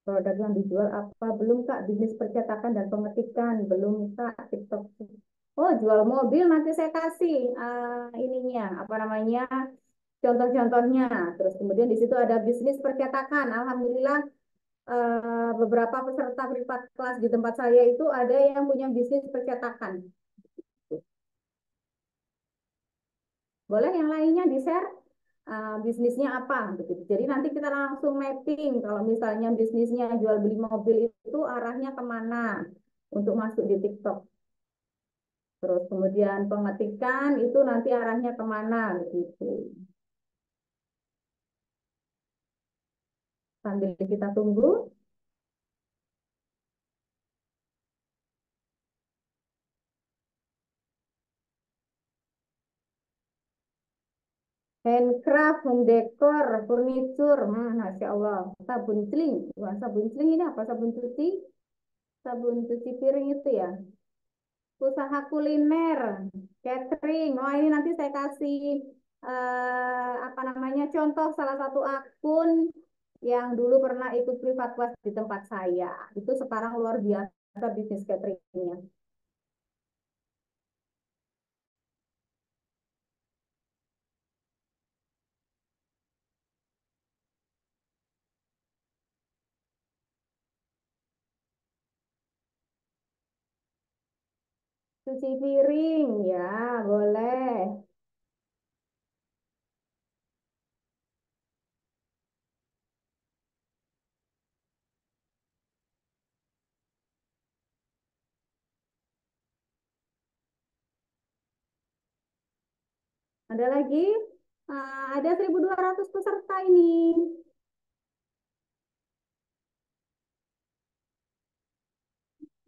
Produk yang dijual apa? Belum Kak, bisnis percetakan dan pengetikan. Belum Kak, TikTok. Oh, jual mobil nanti saya kasih ininya, apa namanya, contoh-contohnya. Terus kemudian di situ ada bisnis percetakan. Alhamdulillah beberapa peserta privat kelas di tempat saya itu ada yang punya bisnis percetakan. Boleh yang lainnya di-share bisnisnya apa begitu. Jadi nanti kita langsung mapping kalau misalnya bisnisnya jual beli mobil itu arahnya kemana untuk masuk di TikTok. Terus kemudian pengetikan itu nanti arahnya kemana begitu. Sambil kita tunggu. Handcraft, home decor, furniture, Masya Allah. Sabun celing. Wah, sabun celing ini apa? Sabun cuci? Sabun cuci piring itu ya. Usaha kuliner, catering. Oh, ini nanti saya kasih apa namanya contoh salah satu akun yang dulu pernah ikut privat kelas di tempat saya. Itu sekarang luar biasa bisnis cateringnya. Cuci piring, ya boleh. Ada lagi? Ada 1.200 peserta ini.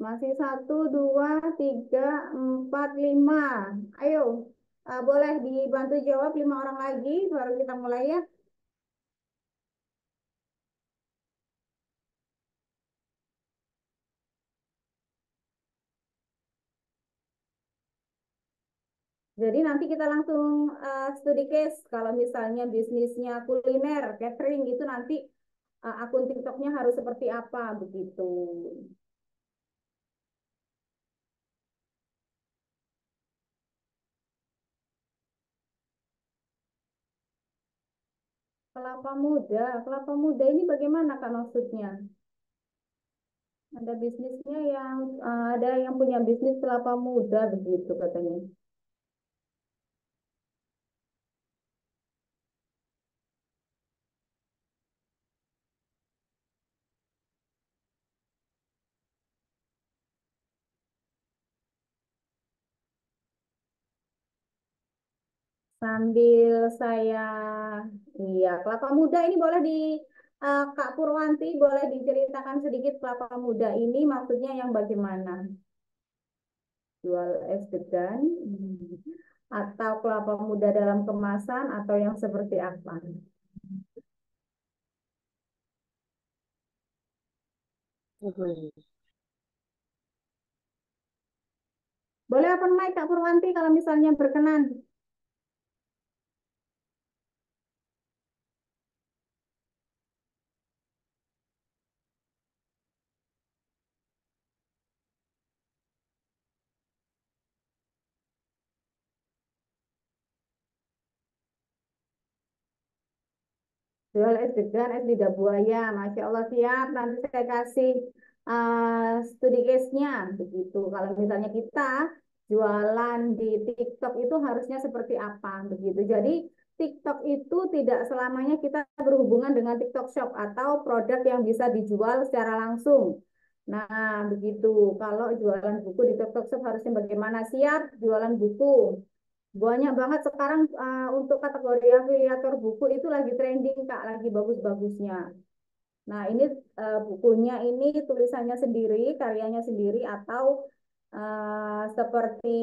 Masih satu, dua, tiga, empat, lima. Ayo, boleh dibantu jawab 5 orang lagi, baru kita mulai ya. Jadi nanti kita langsung studi case. Kalau misalnya bisnisnya kuliner, catering itu nanti akun TikToknya harus seperti apa begitu. Kelapa muda ini bagaimana Kak maksudnya? Ada bisnisnya yang ada yang punya bisnis kelapa muda begitu katanya. Sambil saya, iya, kelapa muda ini boleh di Kak Purwanti boleh diceritakan sedikit kelapa muda ini maksudnya yang bagaimana? Jual es degan atau kelapa muda dalam kemasan atau yang seperti apa? Mhm. Boleh open mic Kak Purwanti kalau misalnya berkenan. Jual es degan, es lidah buaya. Masya Allah siap. Nanti saya kasih studi case-nya. Begitu. Kalau misalnya kita jualan di TikTok itu harusnya seperti apa. Begitu. Jadi TikTok itu tidak selamanya kita berhubungan dengan TikTok Shop atau produk yang bisa dijual secara langsung. Nah, begitu. Kalau jualan buku di TikTok Shop harusnya bagaimana? Siap jualan buku. Banyak banget sekarang untuk kategori afiliator buku itu lagi trending Kak, lagi bagus-bagusnya. Nah, ini bukunya ini tulisannya sendiri, karyanya sendiri atau seperti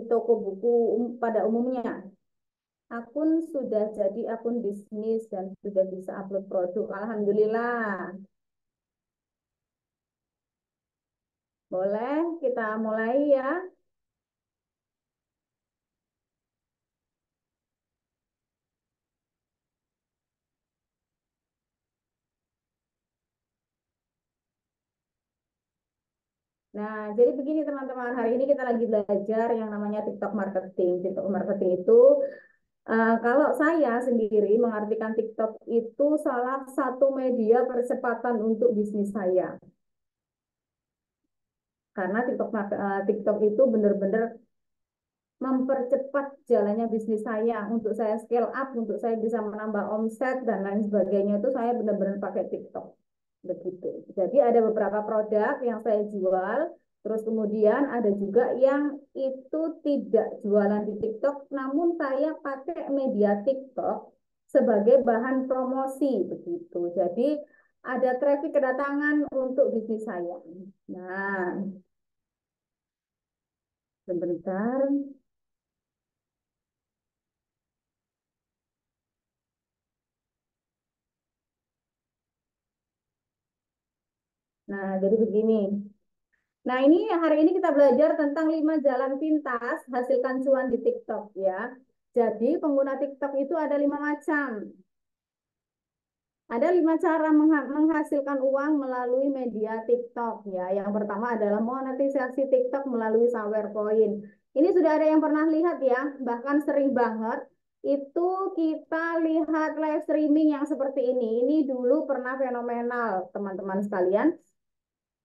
toko buku pada umumnya. Akun sudah jadi akun bisnis dan sudah bisa upload produk. Alhamdulillah. Boleh kita mulai ya. Nah, jadi begini teman-teman, hari ini kita lagi belajar yang namanya TikTok marketing. TikTok marketing itu, kalau saya sendiri mengartikan TikTok itu salah satu media percepatan untuk bisnis saya. Karena TikTok itu benar-benar mempercepat jalannya bisnis saya. Untuk saya scale up, untuk saya bisa menambah omset dan lain sebagainya itu saya benar-benar pakai TikTok. Begitu. Jadi ada beberapa produk yang saya jual, terus kemudian ada juga yang itu tidak jualan di TikTok, namun saya pakai media TikTok sebagai bahan promosi begitu. Jadi ada traffic kedatangan untuk bisnis saya. Nah, sebentar. Nah, jadi begini. Nah, ini hari ini kita belajar tentang 5 jalan pintas hasilkan cuan di TikTok ya. Jadi pengguna TikTok itu ada 5 macam. Ada 5 cara menghasilkan uang melalui media TikTok ya. Yang pertama adalah monetisasi TikTok melalui sawer koin. Ini sudah ada yang pernah lihat ya, bahkan sering banget itu kita lihat live streaming yang seperti ini. Ini dulu pernah fenomenal teman-teman sekalian.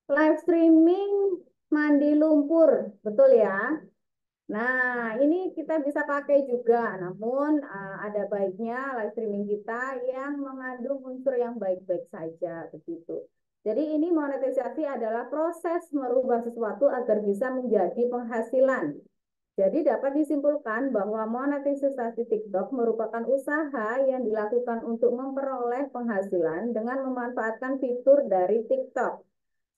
Live streaming mandi lumpur, betul ya? Nah, ini kita bisa pakai juga, namun ada baiknya live streaming kita yang mengandung unsur yang baik-baik saja, begitu. Jadi ini monetisasi adalah proses merubah sesuatu agar bisa menjadi penghasilan. Jadi dapat disimpulkan bahwa monetisasi TikTok merupakan usaha yang dilakukan untuk memperoleh penghasilan dengan memanfaatkan fitur dari TikTok.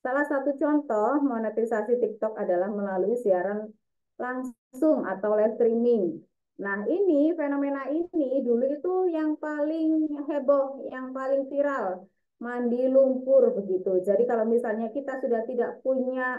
Salah satu contoh monetisasi TikTok adalah melalui siaran langsung atau live streaming. Nah, ini fenomena ini dulu itu yang paling heboh, yang paling viral, mandi lumpur begitu. Jadi kalau misalnya kita sudah tidak punya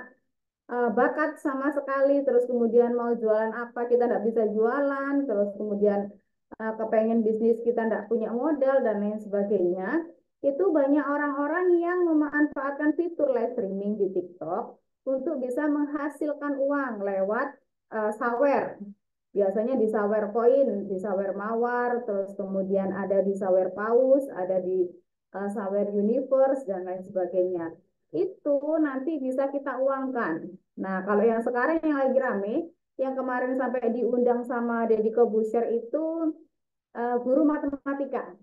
bakat sama sekali, terus kemudian mau jualan apa kita tidak bisa jualan, terus kemudian kepengen bisnis kita tidak punya modal dan lain sebagainya, itu banyak orang-orang yang memanfaatkan fitur live streaming di TikTok untuk bisa menghasilkan uang lewat sawer. Biasanya di sawer koin, di sawer mawar, terus kemudian ada di sawer paus, ada di sawer universe dan lain sebagainya. Itu nanti bisa kita uangkan. Nah, kalau yang sekarang yang lagi rame, yang kemarin sampai diundang sama Deddy Corbuzier itu guru matematika.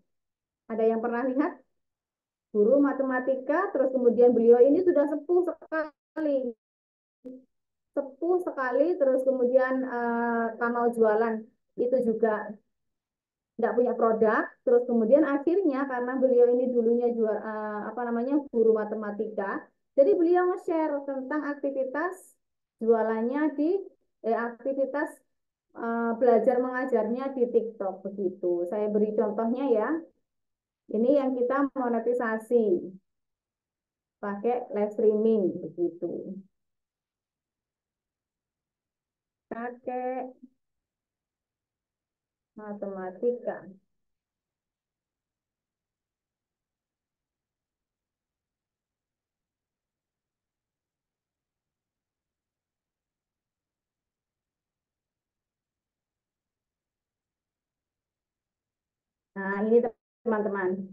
Ada yang pernah lihat? Guru matematika, terus kemudian beliau ini sudah sepuh sekali, terus kemudian kalau jualan itu juga tidak punya produk, terus kemudian akhirnya karena beliau ini dulunya juga apa namanya guru matematika, jadi beliau nge-share tentang aktivitas jualannya di aktivitas belajar mengajarnya di TikTok begitu. Saya beri contohnya ya. Ini yang kita monetisasi pakai live streaming begitu. Pakai matematika. Nah, ini teman-teman.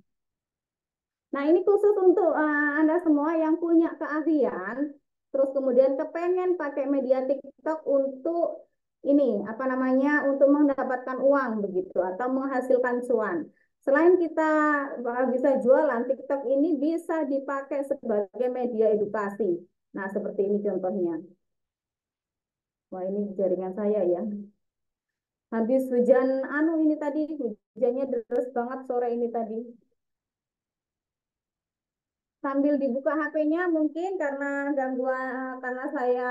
Nah, ini khusus untuk Anda semua yang punya keahlian, terus kemudian kepengen pakai media TikTok untuk ini, apa namanya, untuk mendapatkan uang begitu, atau menghasilkan cuan. Selain kita bisa jualan, TikTok ini bisa dipakai sebagai media edukasi. Nah, seperti ini contohnya. Wah, ini jaringan saya ya. Habis hujan anu ini tadi, hujannya deras banget sore ini tadi. Sambil dibuka HP-nya mungkin karena gangguan karena saya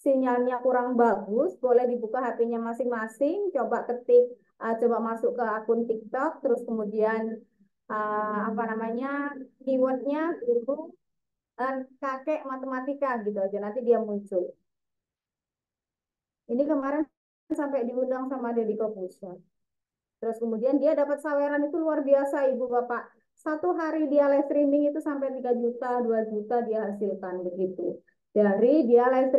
sinyalnya kurang bagus, boleh dibuka HP-nya masing-masing, coba ketik coba masuk ke akun TikTok, terus kemudian apa namanya keywordnya guru kakek matematika gitu aja nanti dia muncul. Ini kemarin sampai diundang sama Deddy Corbuzier. Terus kemudian dia dapat saweran itu luar biasa Ibu Bapak. Satu hari dia live streaming itu sampai 3 juta, 2 juta dia hasilkan begitu. Dari dia live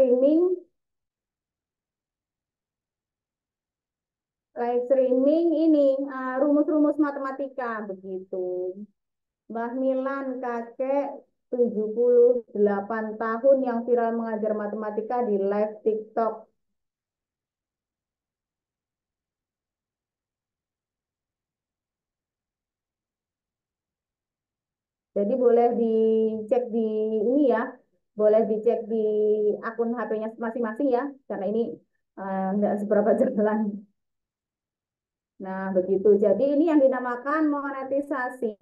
streaming ini rumus-rumus matematika begitu. Mbah Milan kakek 78 tahun yang viral mengajar matematika di live TikTok. Jadi boleh dicek di ini ya, boleh dicek di akun HP-nya masing-masing ya, karena ini nggak seberapa jalan. Nah, begitu. Jadi ini yang dinamakan monetisasi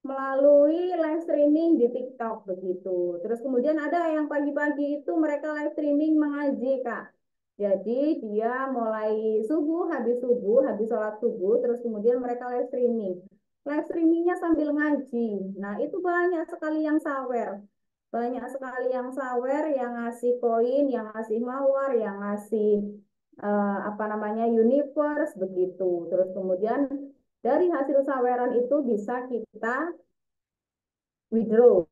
melalui live streaming di TikTok begitu. Terus kemudian ada yang pagi-pagi itu mereka live streaming mengaji, Kak. Jadi dia mulai habis sholat subuh, terus kemudian mereka live streaming. Live streamingnya sambil ngaji. Nah, itu banyak sekali yang sawer. Banyak sekali yang sawer, yang ngasih koin, yang ngasih mawar, yang ngasih apa namanya universe begitu. Terus kemudian dari hasil saweran itu bisa kita withdraw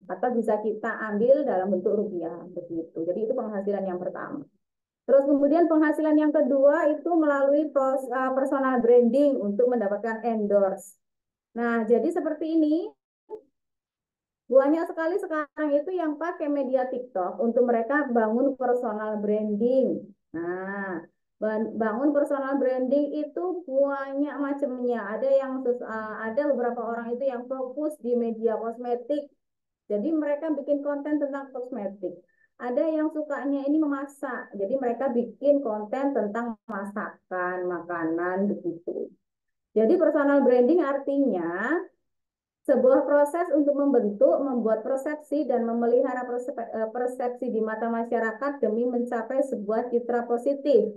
atau bisa kita ambil dalam bentuk rupiah begitu. Jadi itu penghasilan yang pertama. Terus kemudian penghasilan yang kedua itu melalui personal branding untuk mendapatkan endorse. Nah, jadi seperti ini banyak sekali sekarang itu yang pakai media TikTok untuk mereka bangun personal branding. Nah, bangun personal branding itu banyak macamnya. Ada beberapa orang itu yang fokus di media kosmetik. Jadi mereka bikin konten tentang kosmetik. Ada yang sukanya ini memasak. Jadi mereka bikin konten tentang masakan, makanan begitu. Jadi personal branding artinya sebuah proses untuk membuat persepsi dan memelihara persepsi di mata masyarakat demi mencapai sebuah citra positif.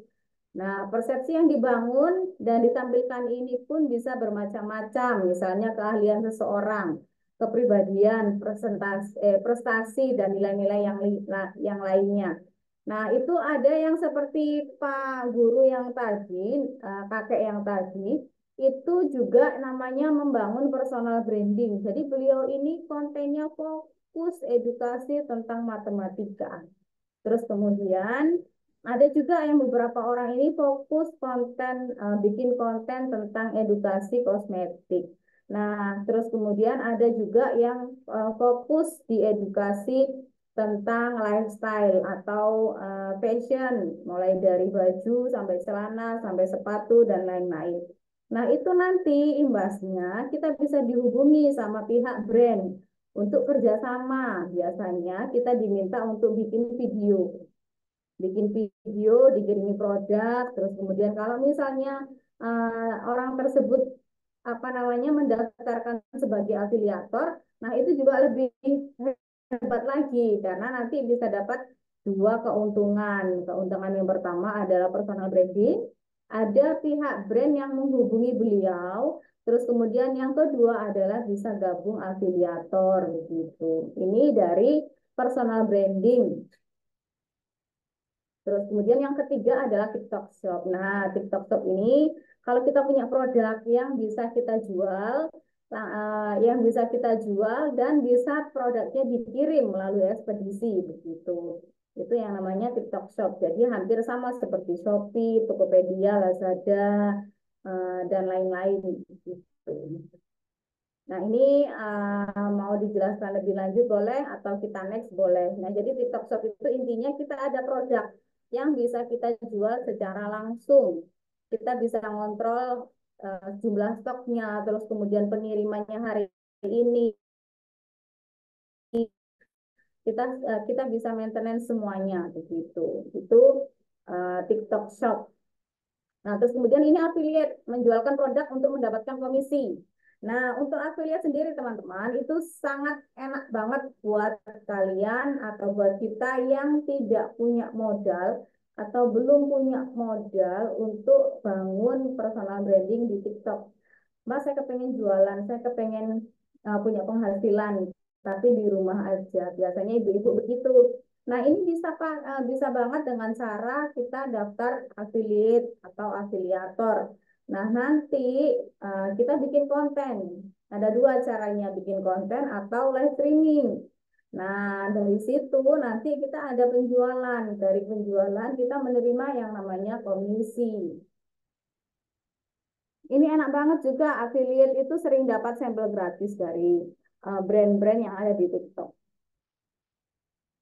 Nah, persepsi yang dibangun dan ditampilkan ini pun bisa bermacam-macam, misalnya keahlian seseorang, kepribadian, prestasi, dan nilai-nilai yang lainnya. Nah, itu ada yang seperti Pak Guru yang tadi, kakek yang tadi, itu juga namanya membangun personal branding. Jadi beliau ini kontennya fokus edukasi tentang matematika. Terus kemudian ada juga yang beberapa orang ini fokus bikin konten tentang edukasi kosmetik. Nah, terus kemudian ada juga yang fokus di edukasi tentang lifestyle atau fashion, mulai dari baju sampai celana, sampai sepatu dan lain-lain. Nah, itu nanti imbasnya kita bisa dihubungi sama pihak brand untuk kerjasama. Biasanya kita diminta untuk bikin video, dikirimi produk, terus kemudian kalau misalnya orang tersebut apa namanya mendaftarkan sebagai afiliator, nah itu juga lebih hebat lagi karena nanti bisa dapat dua keuntungan. Keuntungan yang pertama adalah personal branding, ada pihak brand yang menghubungi beliau, terus kemudian yang kedua adalah bisa gabung afiliator begitu. Ini dari personal branding. Terus kemudian yang ketiga adalah TikTok Shop. Nah, TikTok Shop ini kalau kita punya produk yang bisa kita jual dan bisa produknya dikirim melalui ekspedisi begitu. Itu yang namanya TikTok Shop. Jadi hampir sama seperti Shopee, Tokopedia, Lazada, dan lain-lain gitu. Nah, ini mau dijelaskan lebih lanjut boleh atau kita next boleh. Nah, jadi TikTok Shop itu intinya kita ada produk yang bisa kita jual secara langsung. Kita bisa ngontrol jumlah stoknya, terus kemudian pengirimannya hari ini. Kita bisa maintenance semuanya begitu. Itu TikTok Shop. Nah, terus kemudian ini affiliate, menjualkan produk untuk mendapatkan komisi. Nah, untuk affiliate sendiri teman-teman, itu sangat enak banget buat kalian atau buat kita yang tidak punya modal atau belum punya modal untuk bangun personal branding di TikTok. Mbak, saya kepengen jualan, saya kepengen punya penghasilan, tapi di rumah aja. Biasanya ibu-ibu begitu. Nah, ini bisa banget dengan cara kita daftar affiliate atau afiliator. Nah, nanti kita bikin konten. Ada dua caranya bikin konten atau live streaming. Nah, dari situ nanti kita ada penjualan. Dari penjualan kita menerima yang namanya komisi. Ini enak banget juga, affiliate itu sering dapat sampel gratis dari brand-brand yang ada di TikTok.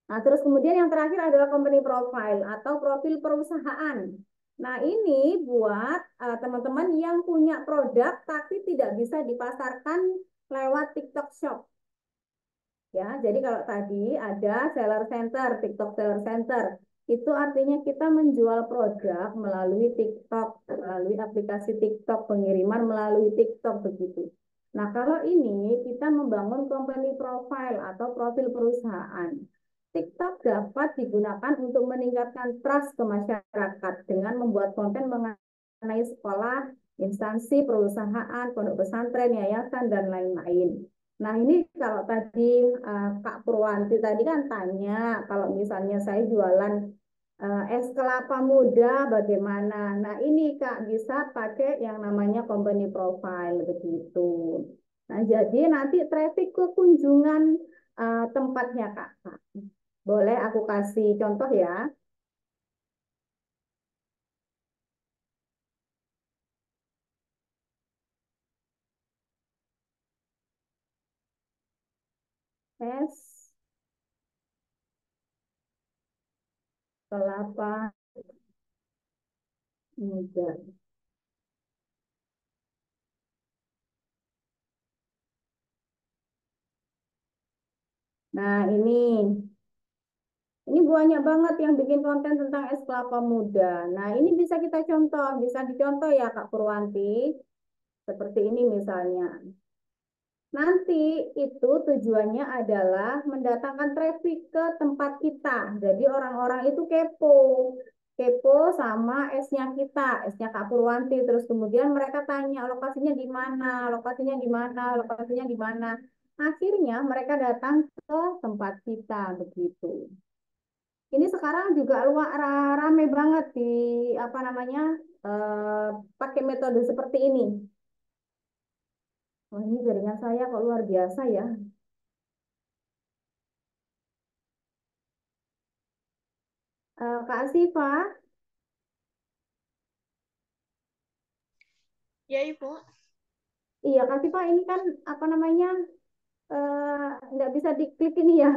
Nah, terus kemudian yang terakhir adalah company profile atau profil perusahaan. Nah, ini buat teman-teman yang punya produk tapi tidak bisa dipasarkan lewat TikTok Shop. Ya, jadi kalau tadi ada seller center, TikTok seller center, itu artinya kita menjual produk melalui TikTok, melalui aplikasi TikTok, pengiriman melalui TikTok begitu. Nah, kalau ini kita membangun company profile atau profil perusahaan. TikTok dapat digunakan untuk meningkatkan trust ke masyarakat dengan membuat konten mengenai sekolah, instansi, perusahaan, pondok pesantren, yayasan, dan lain-lain. Nah, ini kalau tadi Kak Purwanti tadi kan tanya, kalau misalnya saya jualan es kelapa muda bagaimana? Nah, ini Kak bisa pakai yang namanya company profile begitu. Nah, jadi nanti traffic ke kunjungan tempatnya Kak. Boleh aku kasih contoh ya. Es kelapa muda. Nah, ini banyak banget yang bikin konten tentang es kelapa muda. Nah, ini bisa kita contoh, bisa dicontoh ya Kak Purwanti. Seperti ini misalnya. Nanti itu tujuannya adalah mendatangkan traffic ke tempat kita. Jadi orang-orang itu kepo. Kepo sama esnya kita, esnya Kak Purwanti. Terus kemudian mereka tanya lokasinya di mana, lokasinya di mana, lokasinya di mana. Akhirnya mereka datang ke tempat kita begitu. Ini sekarang juga rame banget di apa namanya pakai metode seperti ini. Oh, ini jaringan saya kok luar biasa ya. Kak Siva, Ya, Ibu. iya Kak Siva ini kan apa namanya nggak bisa diklik ini ya.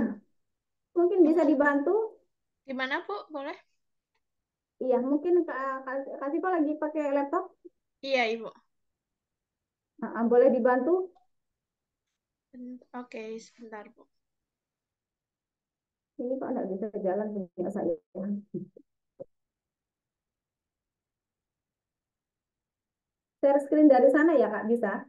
Mungkin bisa Mm-mm. dibantu. Gimana, Bu? Boleh? Iya, mungkin Kak Siva lagi pakai laptop. Iya, Ibu. Boleh dibantu. Oke, sebentar, Bu. Ini kok nggak bisa jalan punya saya. Share screen dari sana ya Kak, bisa?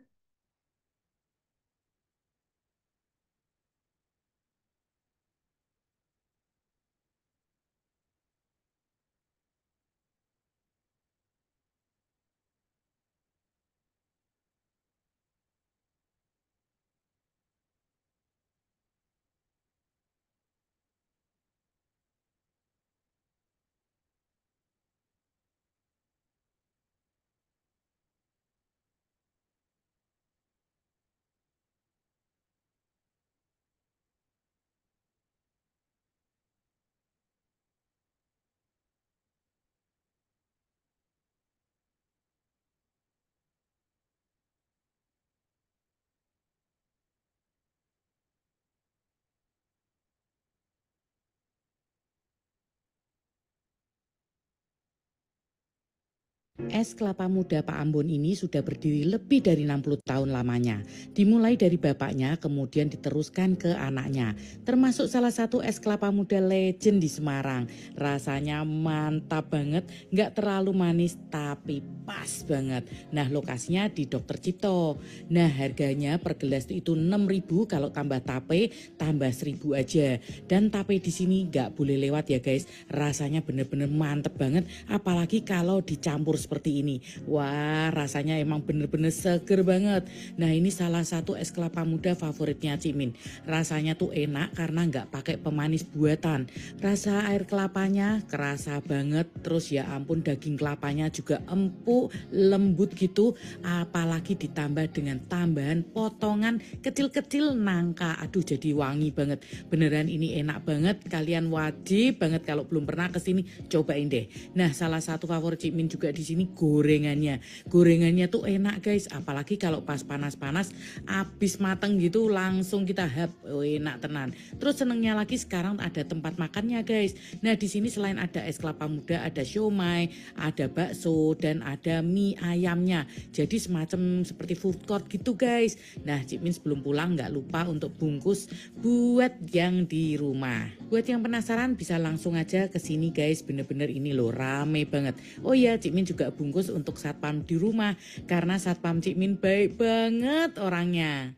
Es kelapa muda Pak Ambon ini sudah berdiri lebih dari 60 tahun lamanya. Dimulai dari bapaknya, kemudian diteruskan ke anaknya. Termasuk salah satu es kelapa muda legend di Semarang. Rasanya mantap banget, nggak terlalu manis tapi pas banget. Nah, lokasinya di Dr. Cipto. Nah, harganya per gelas itu 6.000, kalau tambah tape tambah 1.000 aja. Dan tape di sini nggak boleh lewat ya guys. Rasanya bener-bener mantep banget, apalagi kalau dicampur seperti seperti ini. Wah, rasanya emang bener-bener seger banget. Nah, ini salah satu es kelapa muda favoritnya Cik Min. Rasanya tuh enak karena nggak pakai pemanis buatan. Rasa air kelapanya kerasa banget. Terus ya ampun, daging kelapanya juga empuk, lembut gitu. Apalagi ditambah dengan tambahan potongan kecil-kecil nangka. Aduh, jadi wangi banget. Beneran ini enak banget. Kalian wajib banget kalau belum pernah kesini cobain deh. Nah, salah satu favorit Cik Min juga di sini gorengannya. Gorengannya tuh enak guys. Apalagi kalau pas panas-panas, habis mateng gitu langsung kita enak tenan. Terus senengnya lagi sekarang ada tempat makannya guys. Nah, di sini selain ada es kelapa muda, ada siomay, ada bakso, dan ada mie ayamnya. Jadi semacam seperti food court gitu guys. Nah, Cik Min sebelum pulang nggak lupa untuk bungkus buat yang di rumah. Buat yang penasaran bisa langsung aja ke sini guys. Bener-bener ini loh rame banget. Oh ya, Cik Min juga bungkus untuk satpam di rumah karena satpam Cik Min baik banget orangnya.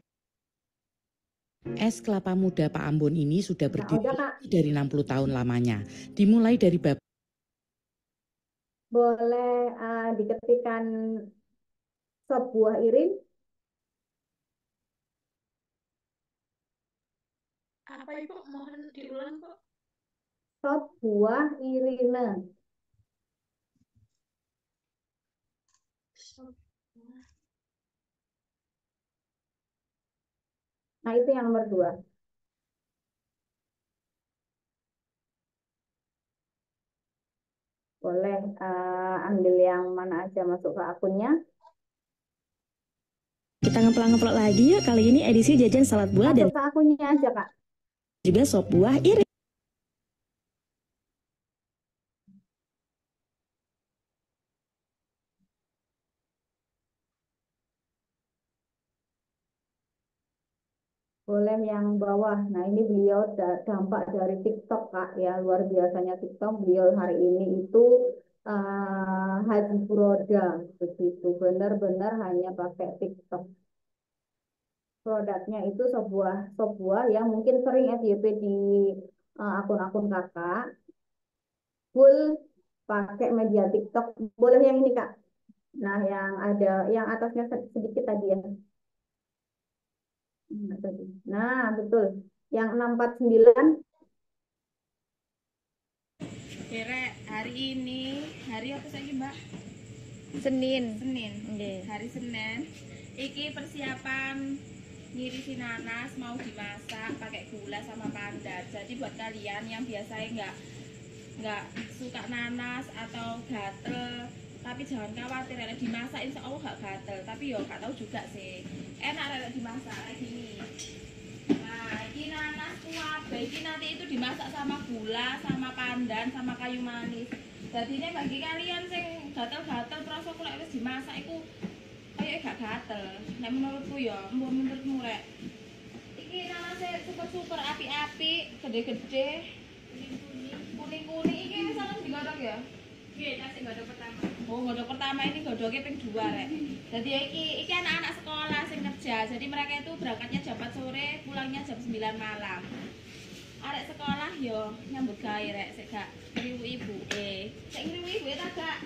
Es kelapa muda Pak Ambon ini sudah Nah, berdiri udah Kak, lebih dari 60 tahun lamanya. Dimulai dari boleh diketikkan sop buah irin. Apa Ibu? Mohon diulang, Bu. Sop buah irine. Nah, itu yang nomor 2. Boleh ambil yang mana aja masuk ke akunnya. Kita ngeplak-ngeplak lagi ya. Kali ini edisi jajan salad buah dan Masuk ke akunnya aja, Kak. juga sop buah iris. Boleh yang bawah. Nah, ini beliau dampak dari TikTok, Kak. Ya, luar biasanya TikTok. Beliau hari ini itu Haji Furoda. Begitu. Benar-benar hanya pakai TikTok. Produknya itu sebuah yang mungkin sering FYP di akun-akun kakak. Full pakai media TikTok. Boleh yang ini, Kak. Nah, yang ada, yang atasnya sedikit tadi ya. Nah, betul. Yang 649. Kira hari ini, hari apa sih Mbak? Senin. Senin. Nggih. Hari Senin. Iki persiapan ngirisi nanas mau dimasak pakai gula sama pandan. Jadi buat kalian yang biasanya nggak suka nanas atau gatel, tapi jangan khawatir, ada dimasak insya Allah gak gatel. Tapi yo gak tahu juga sih. Enak ada dimasak kayak gini. Nah, ini nanas kuabe, ini nanti itu dimasak sama gula, sama pandan, sama kayu manis. Jadi ini bagi kalian sing gatel-gatel terus aku lek wis dimasak iku kayak gak gatel. Nek menurutku ya, mbok menurutmu rek. Iki nanasnya super-super api-api, gede-gede, kuning-kuning. Iki misalnya digodhog ya? Iya, kasih godhog pertama. Oh, godhog pertama ini godhognya ping 2 rek. Jadi iki anak-anak sekolah sing kerja. Jadi mereka itu berangkatnya jam 4 sore, pulangnya jam 9 malam. Arek sekolah yo nyambut gawe rek, sik gak ngriwuki ibuke. Sik ngriwuki ibuke ta gak?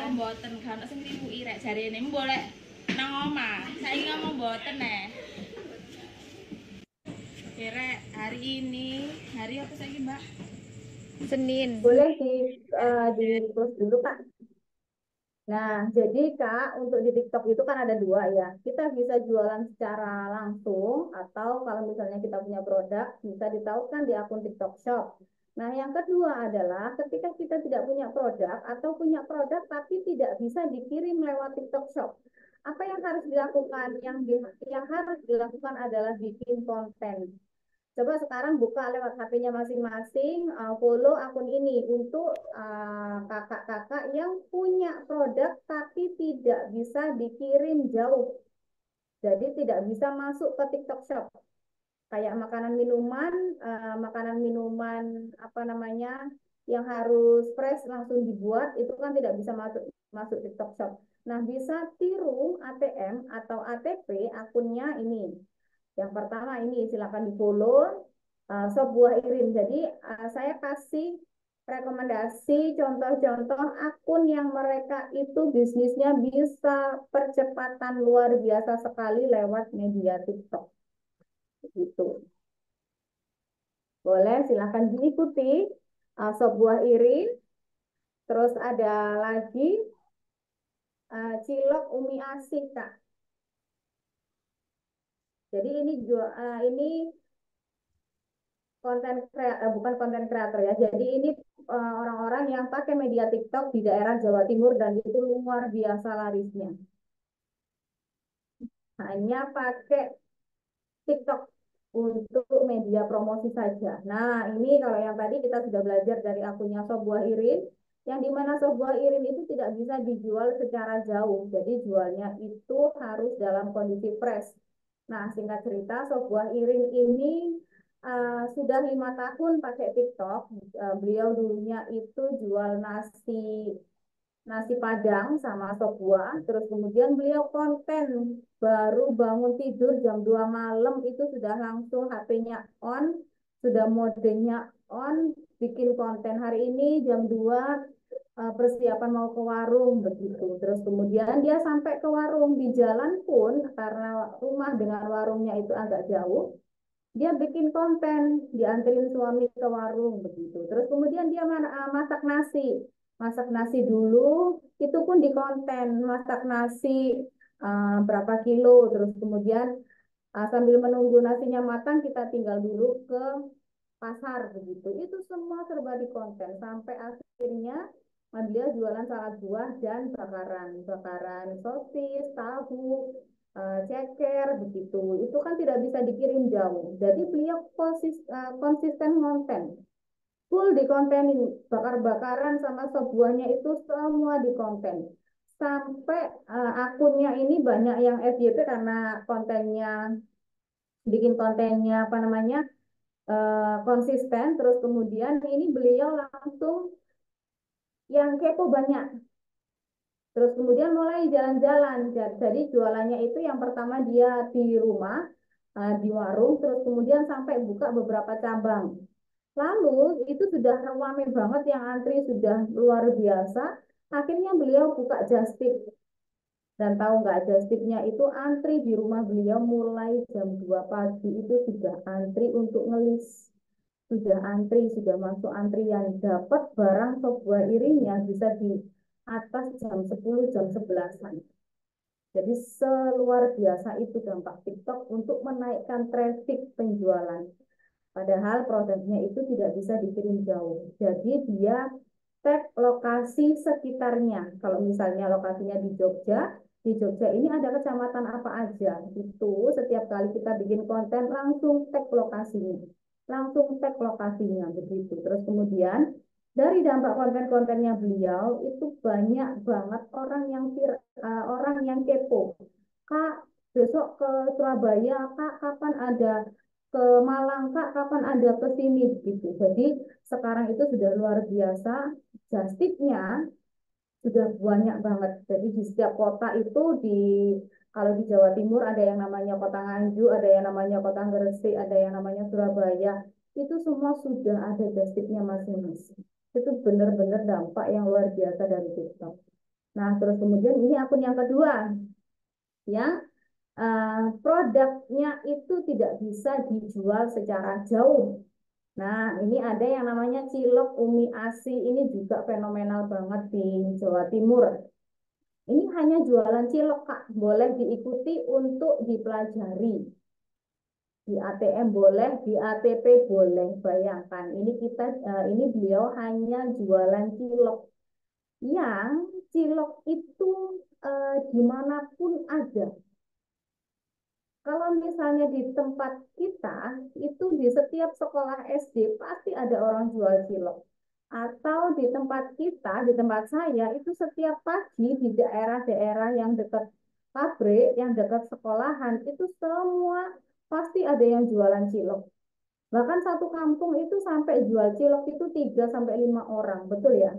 Oh, mboten, gak ono sing ngriwuki rek jarene mbok lek nang omah. Saiki ngomong mboten neh. Kira hari ini, hari apa saiki, Mbak? Senin. Boleh di close dulu, Kak. Nah, jadi Kak, untuk di TikTok itu kan ada 2 ya. Kita bisa jualan secara langsung atau kalau misalnya kita punya produk, bisa ditawarkan di akun TikTok Shop. Nah, yang kedua adalah ketika kita tidak punya produk atau punya produk tapi tidak bisa dikirim lewat TikTok Shop. Apa yang harus dilakukan? Yang harus dilakukan adalah bikin konten. Coba sekarang buka lewat HP-nya masing-masing, follow akun ini untuk kakak-kakak yang punya produk tapi tidak bisa dikirim jauh. Jadi tidak bisa masuk ke TikTok Shop. Kayak makanan minuman apa namanya yang harus fresh langsung dibuat itu kan tidak bisa masuk masuk TikTok Shop. Nah, bisa tiru ATM atau ATP akunnya ini. Yang pertama ini silakan di follow sop buah irin. Jadi saya kasih rekomendasi contoh-contoh akun yang mereka itu bisnisnya bisa percepatan luar biasa sekali lewat media TikTok. Gitu. Boleh silahkan diikuti. Sop Buah Irin. Terus ada lagi Cilok Umi Asih, Kak. Jadi ini bukan konten kreator ya. Jadi ini orang-orang yang pakai media TikTok di daerah Jawa Timur dan itu luar biasa larisnya. Hanya pakai TikTok untuk media promosi saja. Nah, ini kalau yang tadi kita sudah belajar dari akunnya Sop Buah Irin, yang dimana Sop Buah Irin itu tidak bisa dijual secara jauh. Jadi jualnya itu harus dalam kondisi fresh. Nah, singkat cerita, Sop Buah Irin ini sudah 5 tahun pakai TikTok. Beliau dulunya itu jual nasi Padang sama sop buah. Terus kemudian beliau konten baru bangun tidur jam 2 malam itu sudah langsung HP-nya on, sudah modenya on, bikin konten hari ini jam 2 persiapan mau ke warung begitu. Terus kemudian dia sampai ke warung di jalan pun karena rumah dengan warungnya itu agak jauh, dia bikin konten, dianterin suami ke warung begitu. Terus kemudian dia masak nasi. Masak nasi dulu, itu pun di konten, masak nasi berapa kilo. Terus kemudian sambil menunggu nasinya matang, kita tinggal dulu ke pasar begitu. Itu semua serba di konten sampai akhirnya dia jualan salad buah dan bakaran sosis, tahu, ceker begitu. Itu kan tidak bisa dikirim jauh. Jadi beliau konsisten konten. Full di kontenin, bakar-bakaran sama sop buahnya itu semua di konten. Sampai akunnya ini banyak yang FYP karena bikin kontennya apa namanya konsisten. Terus kemudian ini beliau langsung yang kepo banyak. Terus kemudian mulai jalan-jalan. Jadi jualannya itu yang pertama dia di rumah, di warung, terus kemudian sampai buka beberapa cabang. Lalu itu sudah ramai banget yang antri sudah luar biasa. Akhirnya beliau buka just tip. Dan tahu nggak just tipnya itu antri di rumah beliau mulai jam 2 pagi itu sudah antri untuk ngelis. Sudah antri, sudah masuk antrian. Dapat barang sebuah iringnya bisa di atas jam 10 jam 11-an. Jadi seluar biasa itu dampak TikTok untuk menaikkan traffic penjualan. Padahal produknya itu tidak bisa dikirim jauh. Jadi dia tag lokasi sekitarnya. Kalau misalnya lokasinya di Jogja ini ada kecamatan apa aja. Itu setiap kali kita bikin konten langsung tag lokasinya. Langsung tag lokasinya begitu. Terus kemudian dari dampak konten-kontennya beliau itu banyak banget orang yang kepo. Kak, besok ke Surabaya, Kak, kapan ada ke Malang, Kak, kapan ada ke sini gitu. Jadi sekarang itu sudah luar biasa, justipnya sudah banyak banget. Jadi di setiap kota itu kalau di Jawa Timur ada yang namanya Kota Nganjuk, ada yang namanya Kota Gresik, ada yang namanya Surabaya. Itu semua sudah ada justipnya masing-masing. Itu benar-benar dampak yang luar biasa dari TikTok. Nah, terus kemudian ini akun yang kedua, ya produknya itu tidak bisa dijual secara jauh. Nah, ini ada yang namanya cilok Umi Asi, ini juga fenomenal banget di Jawa Timur. Ini hanya jualan cilok, Kak. Boleh diikuti untuk dipelajari. Di ATM boleh, di ATP boleh. Bayangkan, ini beliau hanya jualan cilok. Yang cilok itu dimanapun ada. Kalau misalnya di tempat kita, itu di setiap sekolah SD pasti ada orang jual cilok. Atau di tempat kita, di tempat saya, itu setiap pagi di daerah-daerah yang dekat pabrik, yang dekat sekolahan, itu semua pasti ada yang jualan cilok. Bahkan satu kampung itu sampai jual cilok itu 3 sampai 5 orang, betul ya?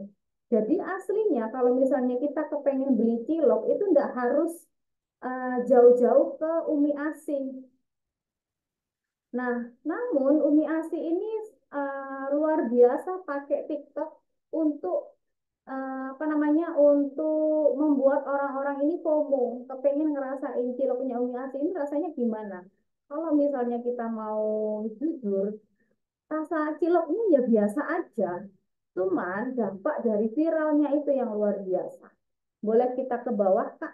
Jadi aslinya kalau misalnya kita kepengen beli cilok itu enggak harus jauh-jauh ke Umi Asi. Nah, namun Umi Asi ini luar biasa pakai TikTok untuk apa namanya untuk membuat orang-orang ini FOMO, kepengen ngerasain ciloknya Umi Asi ini rasanya gimana. Kalau misalnya kita mau jujur, rasa ciloknya ya biasa aja, cuman dampak dari viralnya itu yang luar biasa. Boleh kita ke bawah, Kak?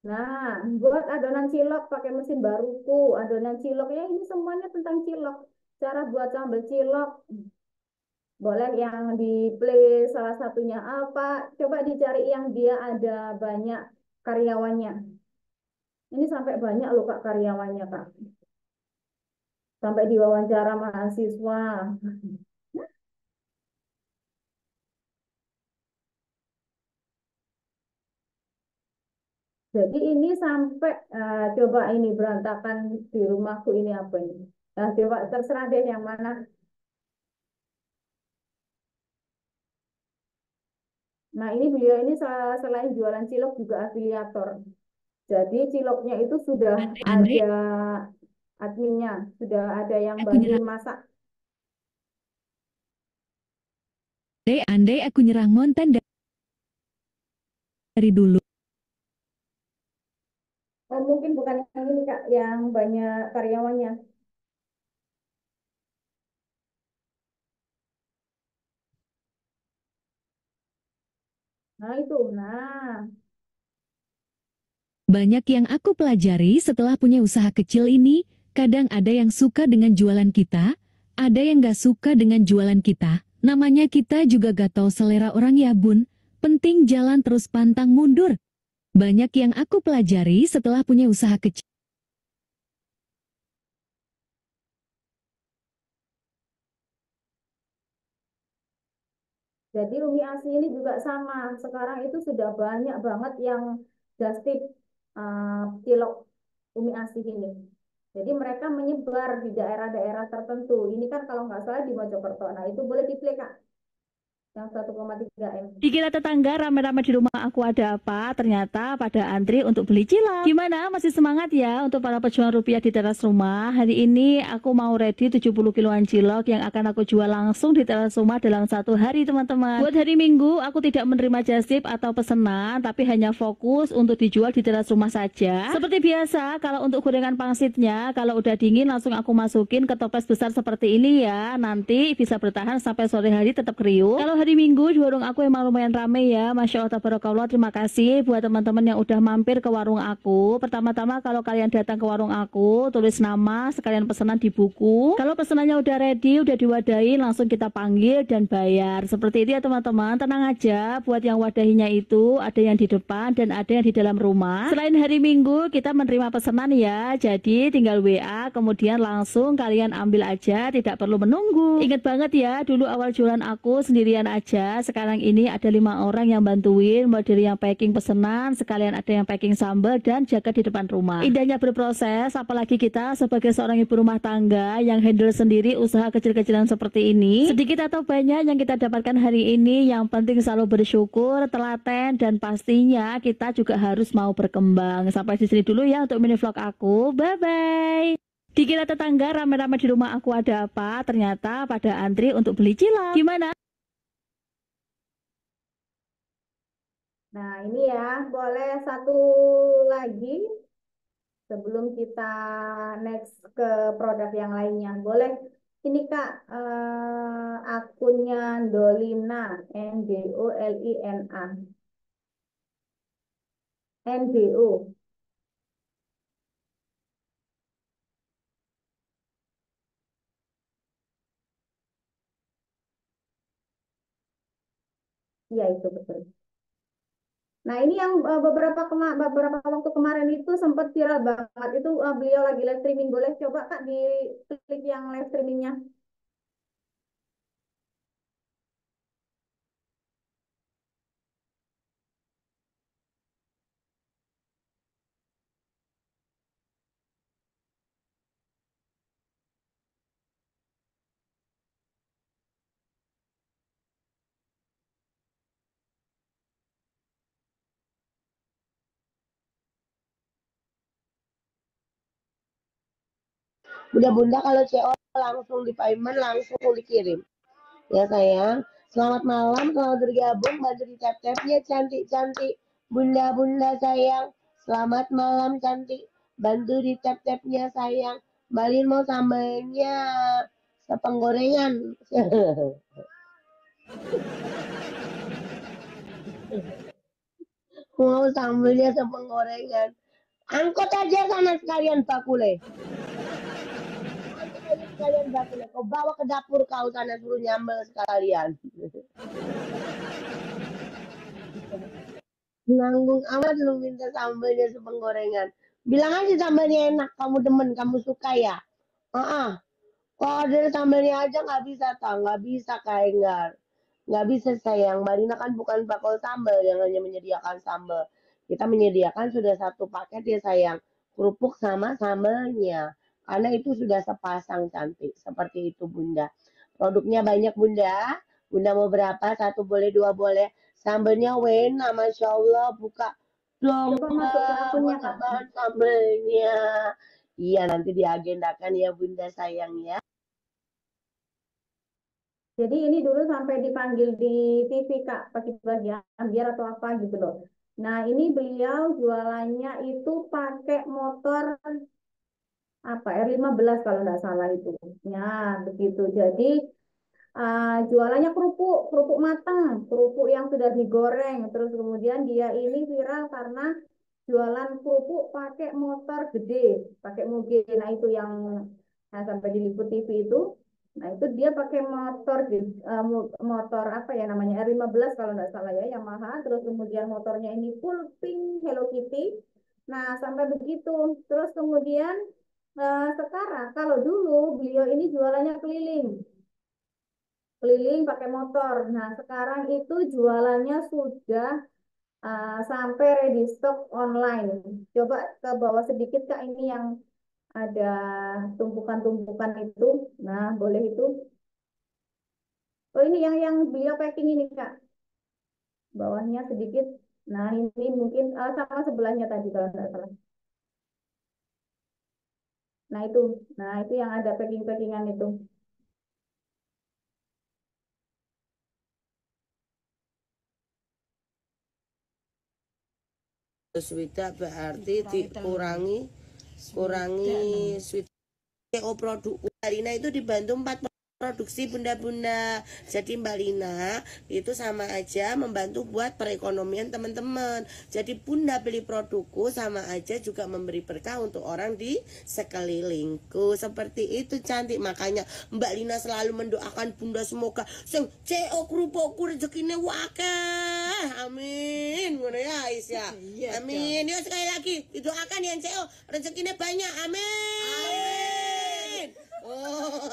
Nah, buat adonan cilok pakai mesin baruku, adonan ciloknya ini semuanya tentang cilok. Cara buat sambal cilok, boleh yang di play salah satunya apa? Coba dicari yang dia ada banyak karyawannya. Ini sampai banyak loh Kak karyawannya Kak. Sampai diwawancara mahasiswa. Jadi ini sampai coba ini berantakan di rumahku ini apa ini? Nah, coba terserah deh yang mana. Nah, ini beliau ini selain jualan cilok juga afiliator. Jadi ciloknya itu sudah Andre, ada adminnya, sudah ada yang aku bantuin nyerang. masak. Andai aku nyerang Monten dari dulu. Oh, mungkin bukan yang ini Kak, yang banyak karyawannya. Nah, itu. Nah, Banyak yang aku pelajari setelah punya usaha kecil ini, kadang ada yang suka dengan jualan kita, ada yang gak suka dengan jualan kita. Namanya kita juga gak tahu selera orang ya bun, penting jalan terus pantang mundur. Banyak yang aku pelajari setelah punya usaha kecil. jadi Umi Asi ini juga sama. Sekarang itu sudah banyak banget yang just tip cilok Umi Asi ini. Jadi mereka menyebar di daerah-daerah tertentu. Ini kan kalau nggak salah di Mojokerto. Nah, itu boleh di-play, Kak. Yang 1,3 M. Dikira tetangga rame-rame di rumah aku ada apa, ternyata pada antri untuk beli cilok. Gimana, masih semangat ya untuk para pejuang rupiah di teras rumah? Hari ini aku mau ready 70 kiloan cilok yang akan aku jual langsung di teras rumah dalam satu hari teman-teman. Buat hari Minggu, aku tidak menerima jastip atau pesanan, tapi hanya fokus untuk dijual di teras rumah saja. Seperti biasa, kalau untuk gorengan pangsitnya, kalau udah dingin langsung aku masukin ke toples besar seperti ini ya. Nanti bisa bertahan sampai sore hari tetap kriuk. Kalau hari Minggu di warung aku emang lumayan rame ya, Masya Allah tabarakallah. Terima kasih buat teman-teman yang udah mampir ke warung aku. Pertama-tama kalau kalian datang ke warung aku, tulis nama sekalian pesanan di buku. Kalau pesanannya udah ready, udah diwadahin, langsung kita panggil dan bayar. Seperti itu ya teman-teman. Tenang aja, buat yang wadahinya itu ada yang di depan dan ada yang di dalam rumah. Selain hari Minggu kita menerima pesanan ya, jadi tinggal WA kemudian langsung kalian ambil aja, tidak perlu menunggu. Ingat banget ya, dulu awal jualan aku sendirian aja, sekarang ini ada 5 orang yang bantuin, mulai dari yang packing pesanan, sekalian ada yang packing sambal dan jaga di depan rumah. Indahnya berproses, apalagi kita sebagai seorang ibu rumah tangga yang handle sendiri usaha kecil-kecilan seperti ini. Sedikit atau banyak yang kita dapatkan hari ini, yang penting selalu bersyukur, telaten, dan pastinya kita juga harus mau berkembang. Sampai di sini dulu ya untuk mini vlog aku. Bye-bye. Dikira tetangga rame-rame di rumah aku ada apa, ternyata pada antri untuk beli cilok. Gimana? Nah, ini ya, boleh satu lagi sebelum kita next ke produk yang lainnya. Boleh ini Kak, akunnya Dolina, Ndolina, NDO. Iya itu betul. Nah, ini yang beberapa waktu kemarin itu sempat viral banget. Itu beliau lagi live streaming. Boleh coba Kak di klik yang live streamingnya. Bunda-bunda kalau CO langsung di payment, langsung dikirim. Ya sayang. Selamat malam, selamat bergabung, bantu di tap-tap ya cantik-cantik. Bunda-bunda sayang, selamat malam cantik. Bantu di tap-tapnya sayang. Balin mau sambalnya sepenggorengan. Mau sambalnya sepenggorengan. Angkut aja sana sekalian bakule. Sekalian bakule. Kau bawa ke dapur kau sana suruh nyambel sekalian. Nanggung amat lu minta sambalnya sepenggorengan. Bilang aja sambalnya enak, kamu demen, kamu suka ya. Kalau ada sambalnya aja nggak bisa tau, nggak bisa Kak Enggar. Nggak bisa sayang, Mbak Rina kan bukan bakul sambal yang hanya menyediakan sambal. Kita menyediakan sudah satu paket ya sayang, kerupuk sama sambalnya. Karena itu sudah sepasang cantik, seperti itu Bunda. Produknya banyak Bunda. Bunda mau berapa? Satu boleh, dua boleh. Sambalnya wena, Masya Allah. Buka dong Coba masuk ke Mbak, akunnya, buat Kak. tambahan sambalnya. Iya, nanti diagendakan ya Bunda sayang ya. Jadi ini dulu sampai dipanggil di TV, Kak, pagi-pagi biar atau apa gitu loh. Nah, ini beliau jualannya itu pakai motor apa R15 kalau nggak salah itu. Ya, begitu. Jadi jualannya kerupuk, kerupuk matang, kerupuk yang sudah digoreng. Terus kemudian dia ini viral karena jualan kerupuk pakai motor gede, pakai moge. Nah, itu yang sampai diliput TV itu. Nah, itu dia pakai motor motor apa ya namanya R15 kalau nggak salah ya, Yamaha. Terus kemudian motornya ini full pink Hello Kitty. Nah, sampai begitu. Terus kemudian sekarang kalau dulu beliau ini jualannya keliling, keliling pakai motor. Nah, sekarang itu jualannya sudah sampai ready stock online. Coba ke bawah sedikit Kak, ini yang ada tumpukan-tumpukan itu. Nah, boleh itu. Oh, ini yang beliau packing ini Kak. Bawahnya sedikit. Nah, ini mungkin sama sebelahnya tadi kalau nggak salah. Nah, itu. Nah, itu yang ada packing-packingan itu. Swida berarti dikurangi kurangi sweet produk Mbak Lina itu dibantu 4 produksi bunda-bunda. Jadi Mbak Lina itu sama aja membantu buat perekonomian teman-teman. Jadi bunda beli produkku sama aja juga memberi berkah untuk orang di sekelilingku. Seperti itu cantik. Makanya Mbak Lina selalu mendoakan bunda semoga sing CO kerupukku rezekine wakeh. Amin. Ngono ya Aisyah. Amin. Yuk sekali lagi didoakan yang CO rezekine banyak. Amin. Oh.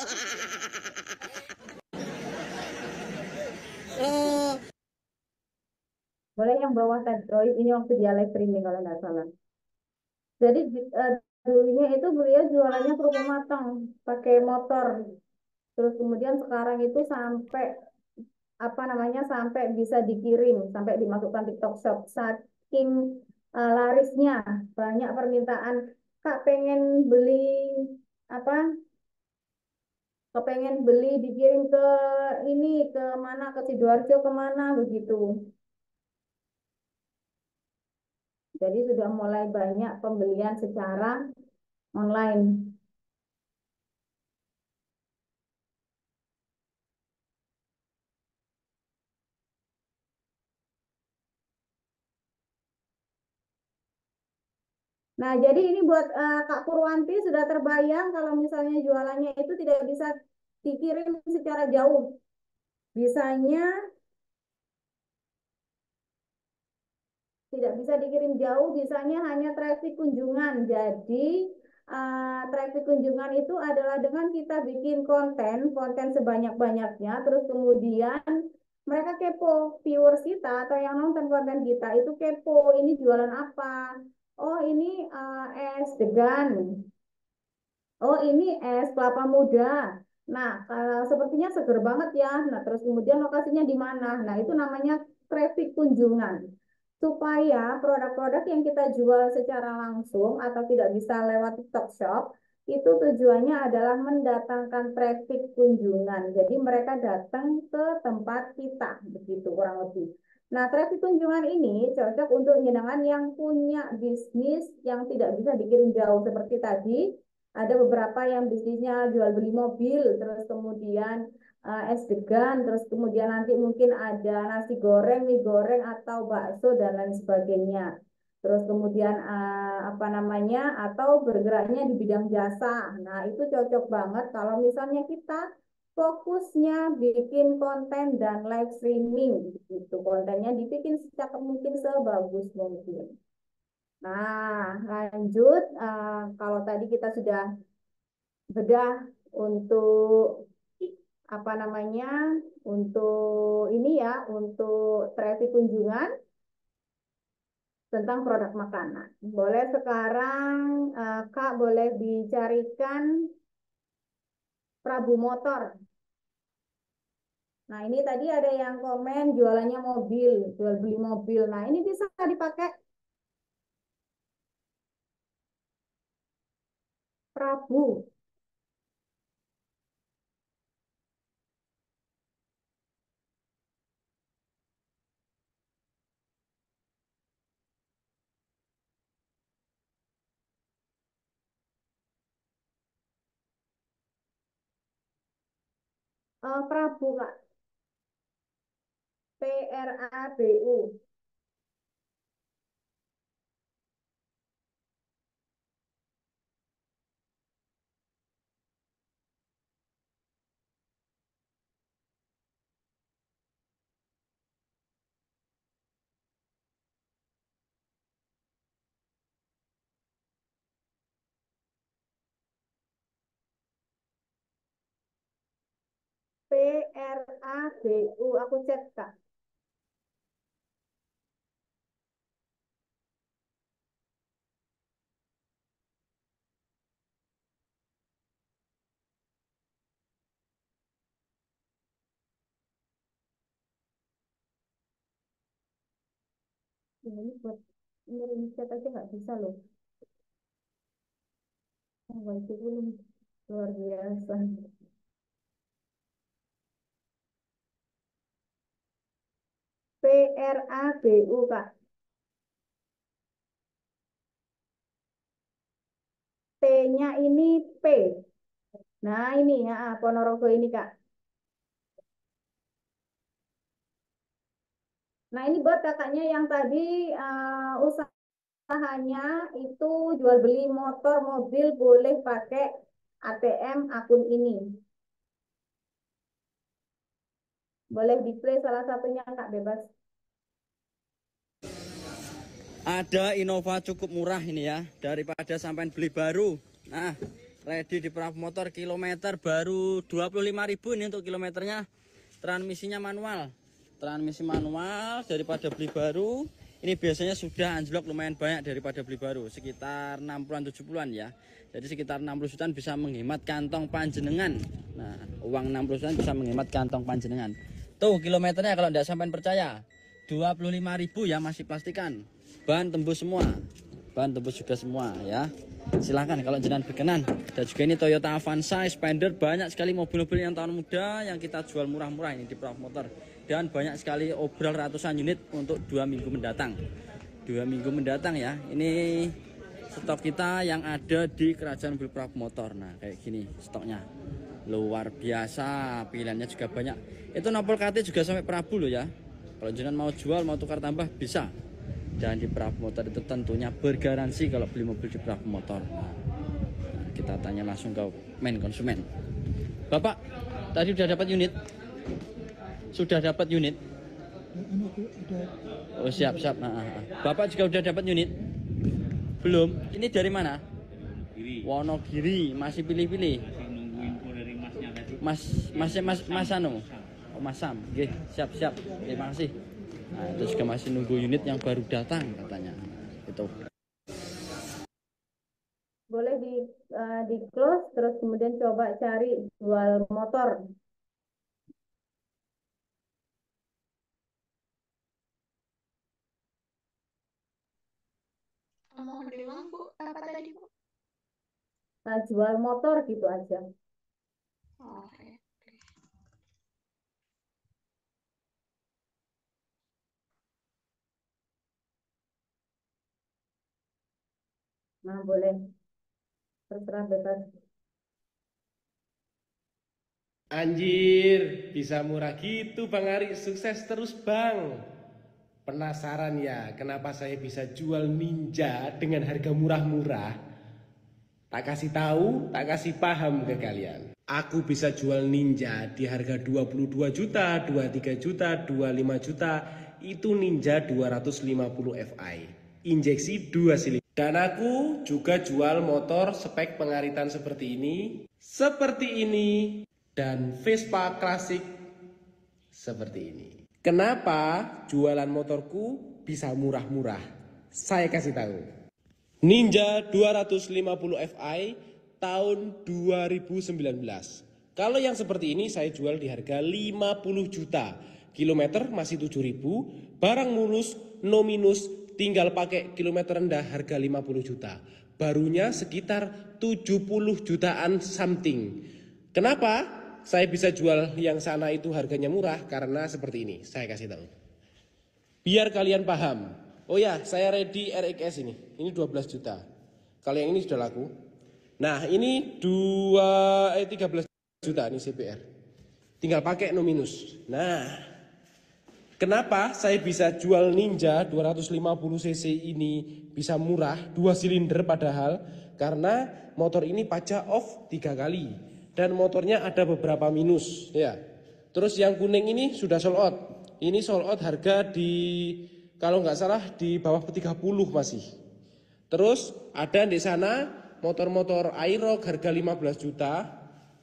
Boleh yang bawah tadi. Oh, ini waktu dia live streaming kalau nggak salah. Jadi dulunya itu beliau jualannya kerupuk matang pakai motor. Terus kemudian sekarang itu sampai apa namanya sampai bisa dikirim, sampai dimasukkan TikTok Shop. Saking larisnya, banyak permintaan. Kak pengen beli apa? Kepengen beli dikirim ke ini ke mana ke Sidoarjo kemana begitu. Jadi sudah mulai banyak pembelian secara online. Nah, jadi ini buat Kak Purwanti sudah terbayang kalau misalnya jualannya itu tidak bisa dikirim secara jauh. Bisanya tidak bisa dikirim jauh, bisanya hanya traffic kunjungan. Jadi traffic kunjungan itu adalah dengan kita bikin konten sebanyak-banyaknya, terus kemudian mereka kepo, viewers kita atau yang nonton konten kita itu kepo, ini jualan apa? Oh, ini es degan. Oh, ini es kelapa muda. Nah, sepertinya seger banget ya. Nah, terus kemudian lokasinya di mana? Nah, itu namanya traffic kunjungan. Supaya produk-produk yang kita jual secara langsung atau tidak bisa lewat TikTok Shop, itu tujuannya adalah mendatangkan traffic kunjungan. Jadi mereka datang ke tempat kita, begitu kurang lebih. Nah, traffic kunjungan ini cocok untuk jenengan yang punya bisnis yang tidak bisa dikirim jauh seperti tadi. Ada beberapa yang bisnisnya jual beli mobil, terus kemudian es degan, terus kemudian nanti mungkin ada nasi goreng, mie goreng, atau bakso dan lain sebagainya. Terus kemudian apa namanya, atau bergeraknya di bidang jasa. Nah, itu cocok banget kalau misalnya kita fokusnya bikin konten dan live streaming gitu. Kontennya dibikin secakap mungkin, sebagus mungkin. Nah, lanjut. Kalau tadi kita sudah bedah untuk apa namanya, untuk ini ya, untuk traffic kunjungan tentang produk makanan. Boleh sekarang Kak boleh dicarikan Prabu Motor. Nah, ini tadi ada yang komen jualannya mobil, jual beli mobil. Nah, ini bisa dipakai Prabu. Prabu, Kak. Prabu. Prabu. Aku cek, Kak. Ini buat ngirim chat aja nggak bisa loh. Oh, itu belum luar biasa. Prabu, Kak. T-nya ini P. Nah, ini ya, Ponorogo ini, Kak. Nah, ini buat kakaknya yang tadi usahanya itu jual beli motor, mobil, boleh pakai ATM akun ini. Boleh display salah satunya, Kak, bebas. Ada Innova cukup murah ini ya, daripada sampai beli baru. Nah, ready di Prabu Motor, kilometer baru 25.000 ini untuk kilometernya. Transmisinya manual. Transmisi manual daripada beli baru. Ini biasanya sudah anjlok lumayan banyak daripada beli baru, sekitar 60-an 70-an ya. Jadi sekitar 60 jutaan bisa menghemat kantong panjenengan. Nah, uang 60 jutaan bisa menghemat kantong panjenengan. Tuh kilometernya kalau tidak sampai percaya. 25.000 ya, masih plastikan. Ban tembus semua. Ban tembus juga semua ya. Silahkan kalau jenengan berkenan. Dan juga ini Toyota Avanza, Spender, banyak sekali mobil-mobil yang tahun muda yang kita jual murah-murah ini di Prabu Motor. Dan banyak sekali obral ratusan unit untuk 2 minggu mendatang. 2 minggu mendatang ya. Ini stok kita yang ada di Kerajaan Mobil Prabu Motor. Nah, kayak gini stoknya. Luar biasa, pilihannya juga banyak. Itu nopol KT juga sampai Prabu loh ya. Kalau jenengan mau jual, mau tukar tambah bisa. Dan di Prabu Motor itu tentunya bergaransi kalau beli mobil di Prabu Motor. Nah, kita tanya langsung ke main konsumen. Bapak, tadi udah dapat unit? Sudah dapat unit? Oh siap. Bapak juga udah dapat unit? Belum? Ini dari mana? Wonogiri. Masih pilih-pilih? Masih nunggu info dari masnya tadi. Mas Anu? Oh Mas Sam. Oke, siap. Terima kasih. Nah, itu juga masih nunggu unit yang baru datang katanya. Itu. Boleh di close, terus kemudian coba cari jual motor. Mohon diulang Bu, apa tadi Bu? jual motor gitu aja. Oh, Nah, boleh terserah bebas. Anjir, bisa murah gitu Bang Ari, sukses terus Bang. Penasaran ya kenapa saya bisa jual ninja dengan harga murah-murah? Tak kasih tahu, tak kasih paham ke kalian. Aku bisa jual ninja di harga 22 juta, 23 juta, 25 juta. Itu ninja 250 Fi. Injeksi 2 silinder. Dan aku juga jual motor spek pengaritan seperti ini, dan Vespa klasik seperti ini. Kenapa jualan motorku bisa murah-murah? Saya kasih tahu. Ninja 250 Fi tahun 2019. Kalau yang seperti ini saya jual di harga 50 juta. Kilometer masih 7.000, barang mulus, no minus, tinggal pakai kilometer rendah harga 50 juta. Barunya sekitar 70 jutaan something. Kenapa saya bisa jual yang sana itu harganya murah? Karena seperti ini, saya kasih tahu. Biar kalian paham. Oh ya, saya ready RXS ini 12 juta. Kalau yang ini sudah laku. Nah, ini 13 juta ini CBR. Tinggal pakai no minus. Nah, kenapa saya bisa jual Ninja 250 cc ini bisa murah, 2 silinder padahal? Karena motor ini pajak off 3 kali. Dan motornya ada beberapa minus ya. Terus yang kuning ini sudah sold out. Ini sold out harga di, kalau nggak salah di bawah 30 masih. Terus ada di sana motor-motor Aerox harga 15 juta.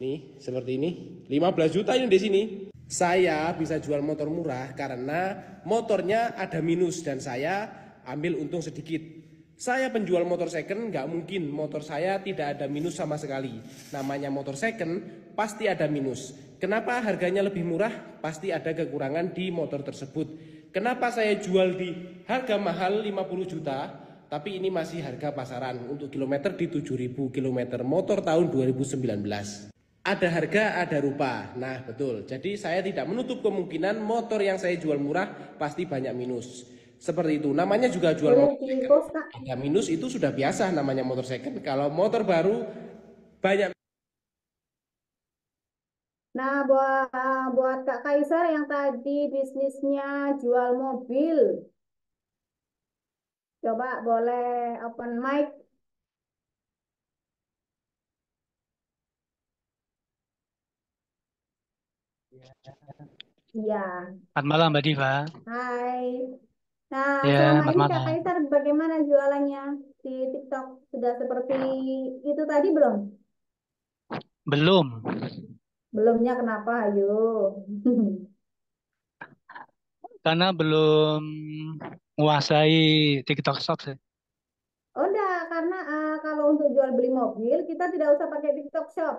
Nih, seperti ini. 15 juta ini di sini. Saya bisa jual motor murah karena motornya ada minus dan saya ambil untung sedikit. Saya penjual motor second, nggak mungkin motor saya tidak ada minus sama sekali. Namanya motor second pasti ada minus. Kenapa harganya lebih murah? Pasti ada kekurangan di motor tersebut. Kenapa saya jual di harga mahal 50 juta? Tapi ini masih harga pasaran untuk kilometer di 7.000 kilometer motor tahun 2019. Ada harga, ada rupa. Nah betul, jadi saya tidak menutup kemungkinan motor yang saya jual murah pasti banyak minus. Seperti itu, namanya juga jual Boleh motor di second. post, Kak. Ada minus itu sudah biasa namanya motor second. Kalau motor baru banyak. Nah, buat Kak Kaisar yang tadi bisnisnya jual mobil, coba boleh open mic. Iya, Selamat malam Mbak Diva. hai. Nah, Ya, selama selamat ini Kak malam. Kaisar bagaimana jualannya di TikTok? Sudah seperti itu tadi belum? Belum, Belumnya kenapa? Ayo. karena belum menguasai TikTok Shop sih. Udah, karena kalau untuk jual beli mobil kita tidak usah pakai TikTok Shop.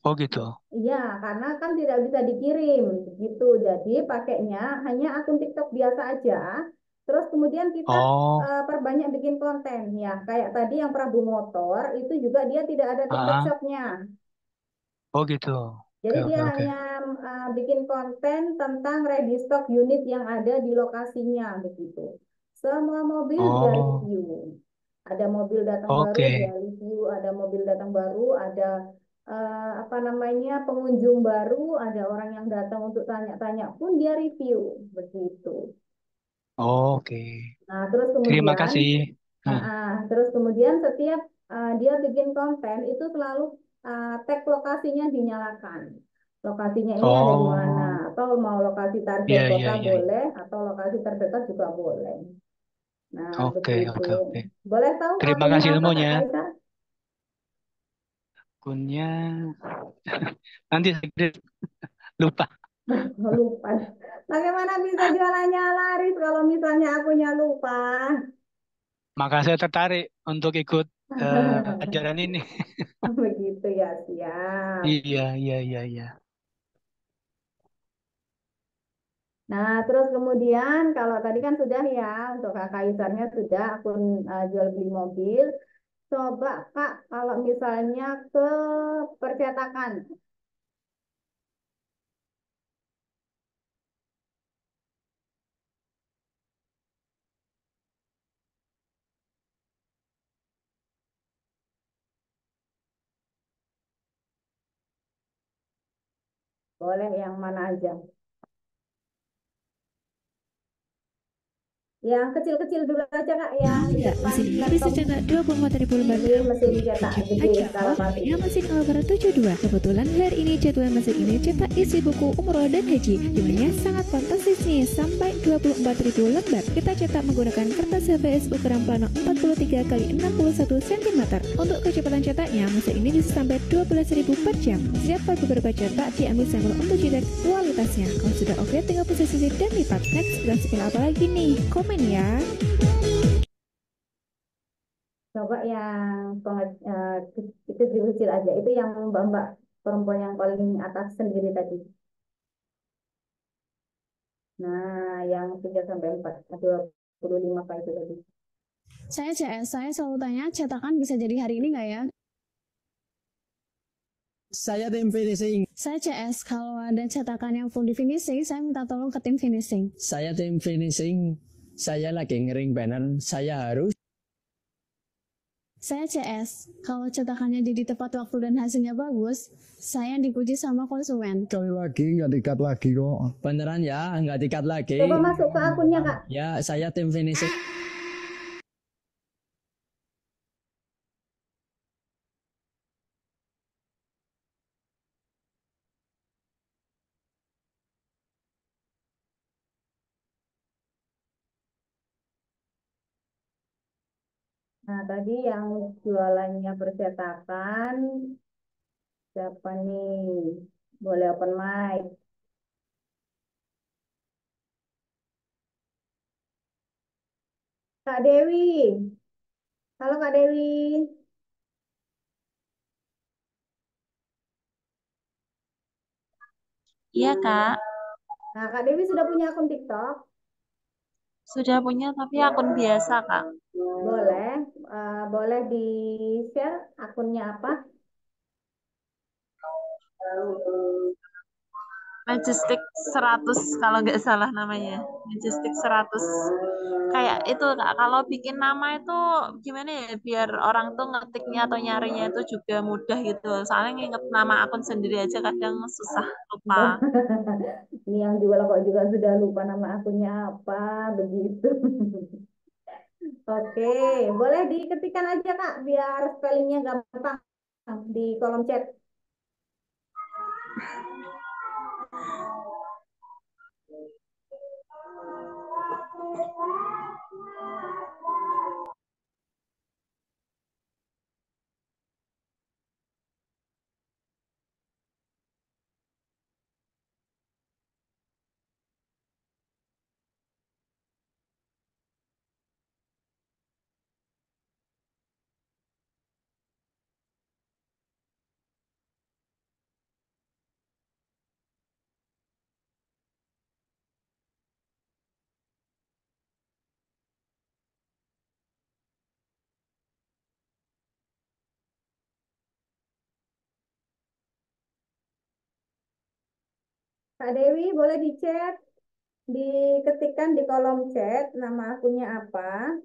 Oh gitu. Iya, karena kan tidak bisa dikirim gitu. Jadi pakainya hanya akun TikTok biasa aja. Terus kemudian kita Oh, perbanyak bikin konten ya. Kayak tadi yang Prabu Motor itu juga dia tidak ada TikTok ah, Shopnya. oh gitu. Jadi Oke, dia oke, oke. hanya bikin konten tentang ready stock unit yang ada di lokasinya begitu. Semua mobil dia Oh, review. Ada mobil datang baru dia oke. review, ada mobil datang baru, ada apa namanya pengunjung baru, ada orang yang datang untuk tanya-tanya pun dia review begitu. Oke. Nah, terus Terima kemudian kasih. Nah, terus kemudian setiap dia bikin konten itu selalu tag lokasinya dinyalakan. Lokasinya ini ada di mana? oh, Atau mau lokasi target iya, iya, kota iya, iya. boleh, atau lokasi terdekat juga boleh. Nah, Oke, begitu. oke, oke. Boleh tahu Terima akunnya kasih apa Kak ilmunya. Kaisa? Akunnya nanti saya lupa. Lupa. Bagaimana bisa jualannya laris kalau misalnya akunnya lupa? Maka saya tertarik untuk ikut ajaran ini. Begitu ya, siap. Iya, iya, iya, iya. Nah, terus kemudian kalau tadi kan sudah ya untuk Kak Kaisarnya sudah akun jual beli mobil. Coba Kak, kalau misalnya ke percetakan. Boleh yang mana aja? Yang kecil-kecil dulu aja Kak, yang di Iya, depan mesin ini bisa laptop. cetak 24.000 lembar Ini mesin cetak gede aja. skala pasti. Ya, mesin Alvaro 72. Kebetulan hari ini jadwal mesin ini cetak isi buku umroh dan haji. Jumlahnya sangat fantastis nih, sampai 24.000 lembar. Kita cetak menggunakan kertas HVS ukuran plano 43 x 61 cm. Untuk kecepatan cetaknya, mesin ini bisa sampai 12.000 per jam. Setiap beberapa cetak diambil sampel untuk cek kualitasnya. Kalau sudah oke, tinggal posisi dan lipat. Next, kita spill apa lagi nih? Komen ya. Coba yang kecil-kecil aja. Itu yang mbak-mbak perempuan yang paling atas sendiri tadi. Nah, yang 3 sampai 4, 25 Pak itu tadi. Saya CS, saya selalu tanya cetakan bisa jadi hari ini nggak ya? Saya tim finishing. Saya CS, kalau ada cetakan yang full di finishing, saya minta tolong ke tim finishing. Saya tim finishing. Saya lagi ngering banner. Saya harus. Saya CS, kalau cetakannya jadi tepat waktu dan hasilnya bagus, saya dipuji sama konsumen. Sekali lagi nggak dikat lagi kok. Beneran ya, nggak dikat lagi. Coba masuk ke akunnya Kak. Ya, saya tim finishing. Nah, tadi yang jualannya percetakan, siapa nih? Boleh open mic. Kak Dewi. Halo Kak Dewi. Iya, Kak. Nah, Kak Dewi sudah punya akun TikTok? Sudah punya, tapi akun biasa, Kak. Boleh. Boleh di-share akunnya apa? Majestic 100 kalau nggak salah namanya. Majestic 100. Kayak itu, Kak. Kalau bikin nama itu gimana ya? Biar orang tuh ngetiknya atau nyarinya itu juga mudah gitu. Soalnya nginget nama akun sendiri aja kadang susah lupa. Ini yang jual kok juga sudah lupa nama akunnya apa, begitu. Oke, boleh diketikkan aja Kak, biar spellingnya gampang di kolom chat. Kak Dewi, boleh di chat, diketikkan di kolom chat nama akunnya apa.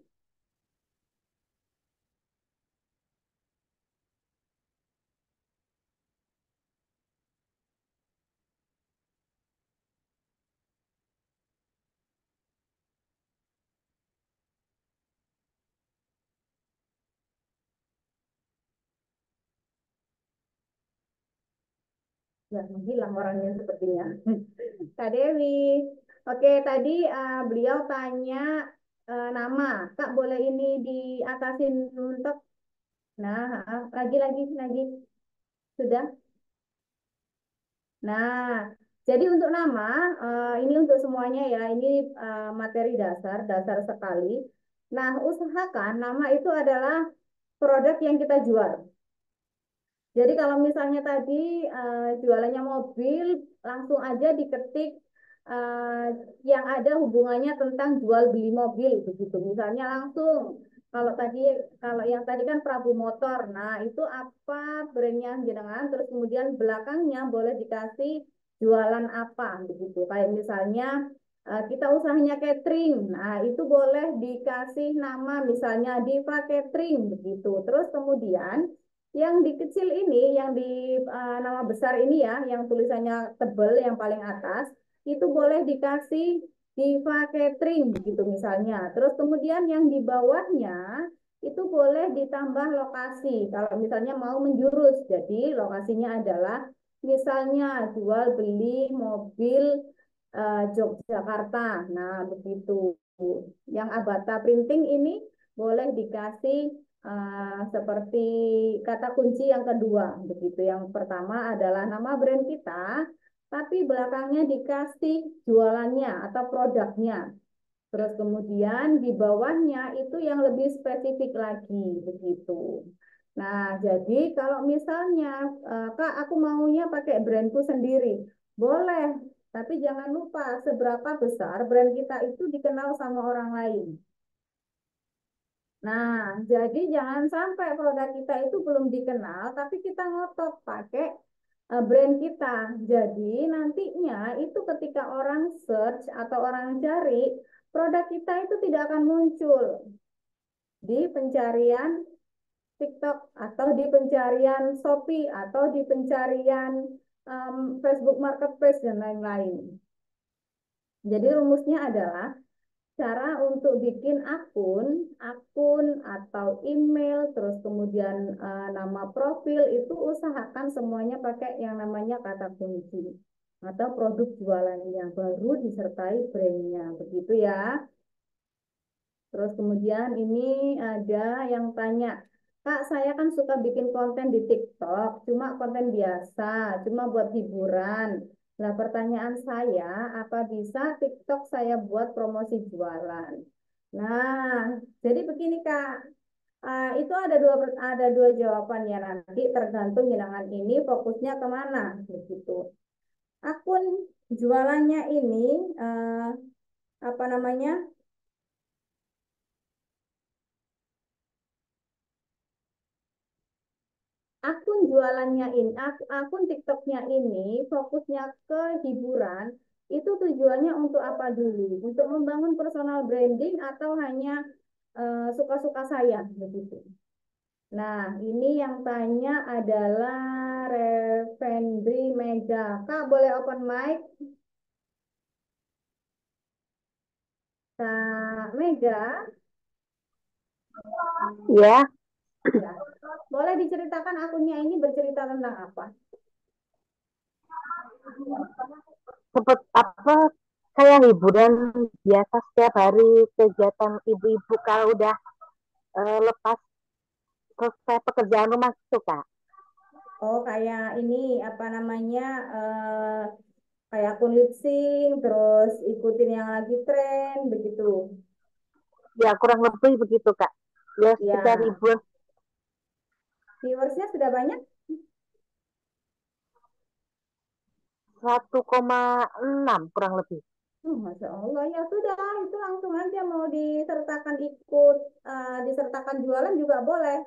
Ya, menghilang orangnya sepertinya. Kak Dewi. Oke, tadi beliau tanya nama. Kak, boleh ini diatasin untuk. Nah, lagi. Sudah. Nah, jadi untuk nama, ini untuk semuanya ya. Ini materi dasar sekali. Nah, usahakan nama itu adalah produk yang kita jual. Jadi kalau misalnya tadi jualannya mobil, langsung aja diketik yang ada hubungannya tentang jual beli mobil begitu. Misalnya langsung Kalau tadi, kalau yang tadi kan Prabu Motor. Nah, itu apa brandnya jenengan? Terus kemudian belakangnya boleh dikasih jualan apa begitu. Kayak misalnya kita usahanya catering. Nah, itu boleh dikasih nama misalnya Diva Catering begitu. Terus kemudian yang di kecil ini, yang di nama besar ini ya, yang tulisannya tebel yang paling atas, itu boleh dikasih Diva Catering begitu misalnya. Terus kemudian yang di bawahnya itu boleh ditambah lokasi. Kalau misalnya mau menjurus, jadi lokasinya adalah misalnya jual beli mobil Yogyakarta. Nah, begitu. Yang Abata Printing ini boleh dikasih seperti kata kunci yang kedua, begitu. Yang pertama adalah nama brand kita, tapi belakangnya dikasih jualannya atau produknya. Terus kemudian di bawahnya itu yang lebih spesifik lagi, begitu. Nah, jadi kalau misalnya, Kak, aku maunya pakai brandku sendiri, boleh. Tapi jangan lupa seberapa besar brand kita itu dikenal sama orang lain. Nah, jadi jangan sampai produk kita itu belum dikenal, tapi kita ngotot pakai brand kita. Jadi nantinya itu ketika orang search atau orang cari, produk kita itu tidak akan muncul di pencarian TikTok atau di pencarian Shopee atau di pencarian Facebook Marketplace dan lain-lain. Jadi rumusnya adalah cara untuk bikin akun atau email, terus kemudian nama profil itu usahakan semuanya pakai yang namanya kata kunci atau produk jualannya, baru disertai brandnya, begitu ya. Terus kemudian ini ada yang tanya, Kak, saya kan suka bikin konten di TikTok, cuma konten biasa, cuma buat hiburan. Nah, pertanyaan saya, apa bisa TikTok saya buat promosi jualan? Nah, jadi begini Kak, itu ada dua jawaban ya, nanti tergantung jenengan ini fokusnya kemana, begitu. Akun jualannya ini apa namanya? Akun jualannya ini, akun TikToknya ini fokusnya ke hiburan, itu tujuannya untuk apa dulu? Untuk membangun personal branding atau hanya suka-suka saya begitu. Nah, ini yang tanya adalah Revendri Mega. Kak, boleh open mic? Kak Mega? Ya, Ya. Boleh diceritakan akunnya ini bercerita tentang apa? seperti apa kayak hiburan biasa setiap hari kegiatan ibu-ibu kalau udah lepas selesai pekerjaan rumah gitu kak. Oh, kayak ini apa namanya? Kayak akun lip sync, terus ikutin yang lagi tren begitu. Ya kurang lebih begitu kak. Ya sekitar Ya, ribuan, viewersnya sudah banyak? 1,6 kurang lebih. Masya Allah, ya sudah, itu langsung aja mau disertakan ikut, disertakan jualan juga boleh.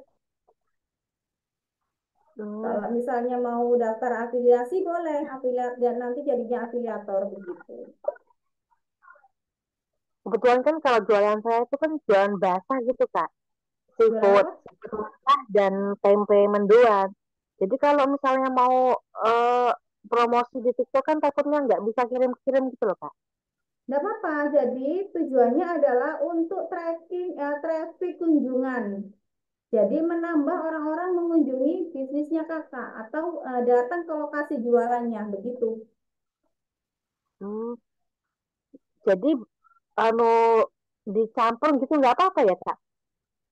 Kalau misalnya mau daftar afiliasi boleh, afiliat dan nanti jadinya afiliator begitu. Kebetulan kan kalau jualan saya itu kan jualan basah gitu kak. Seafood, basah dan tempe mendoan. Jadi kalau misalnya mau promosi di TikTok kan takutnya nggak bisa kirim-kirim gitu loh kak. Nggak apa-apa, jadi tujuannya adalah untuk traffic kunjungan. Jadi menambah orang-orang mengunjungi bisnisnya kakak atau datang ke lokasi jualannya begitu. Jadi anu dicampur gitu nggak apa-apa ya kak?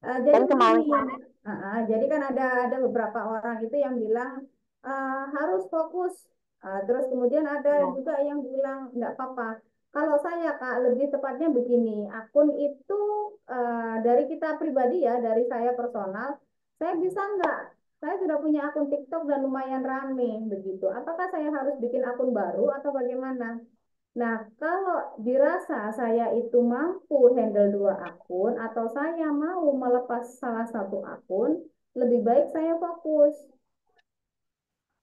Jadi Kan kemarin begini, jadi kan ada beberapa orang itu yang bilang harus fokus. Terus kemudian ada juga yang bilang nggak apa-apa. Kalau saya Kak lebih tepatnya begini, akun itu dari kita pribadi ya, dari saya personal, saya bisa nggak? Saya sudah punya akun TikTok dan lumayan rame begitu. Apakah saya harus bikin akun baru atau bagaimana? Nah, kalau dirasa saya itu mampu handle dua akun atau saya mau melepas salah satu akun, lebih baik saya fokus.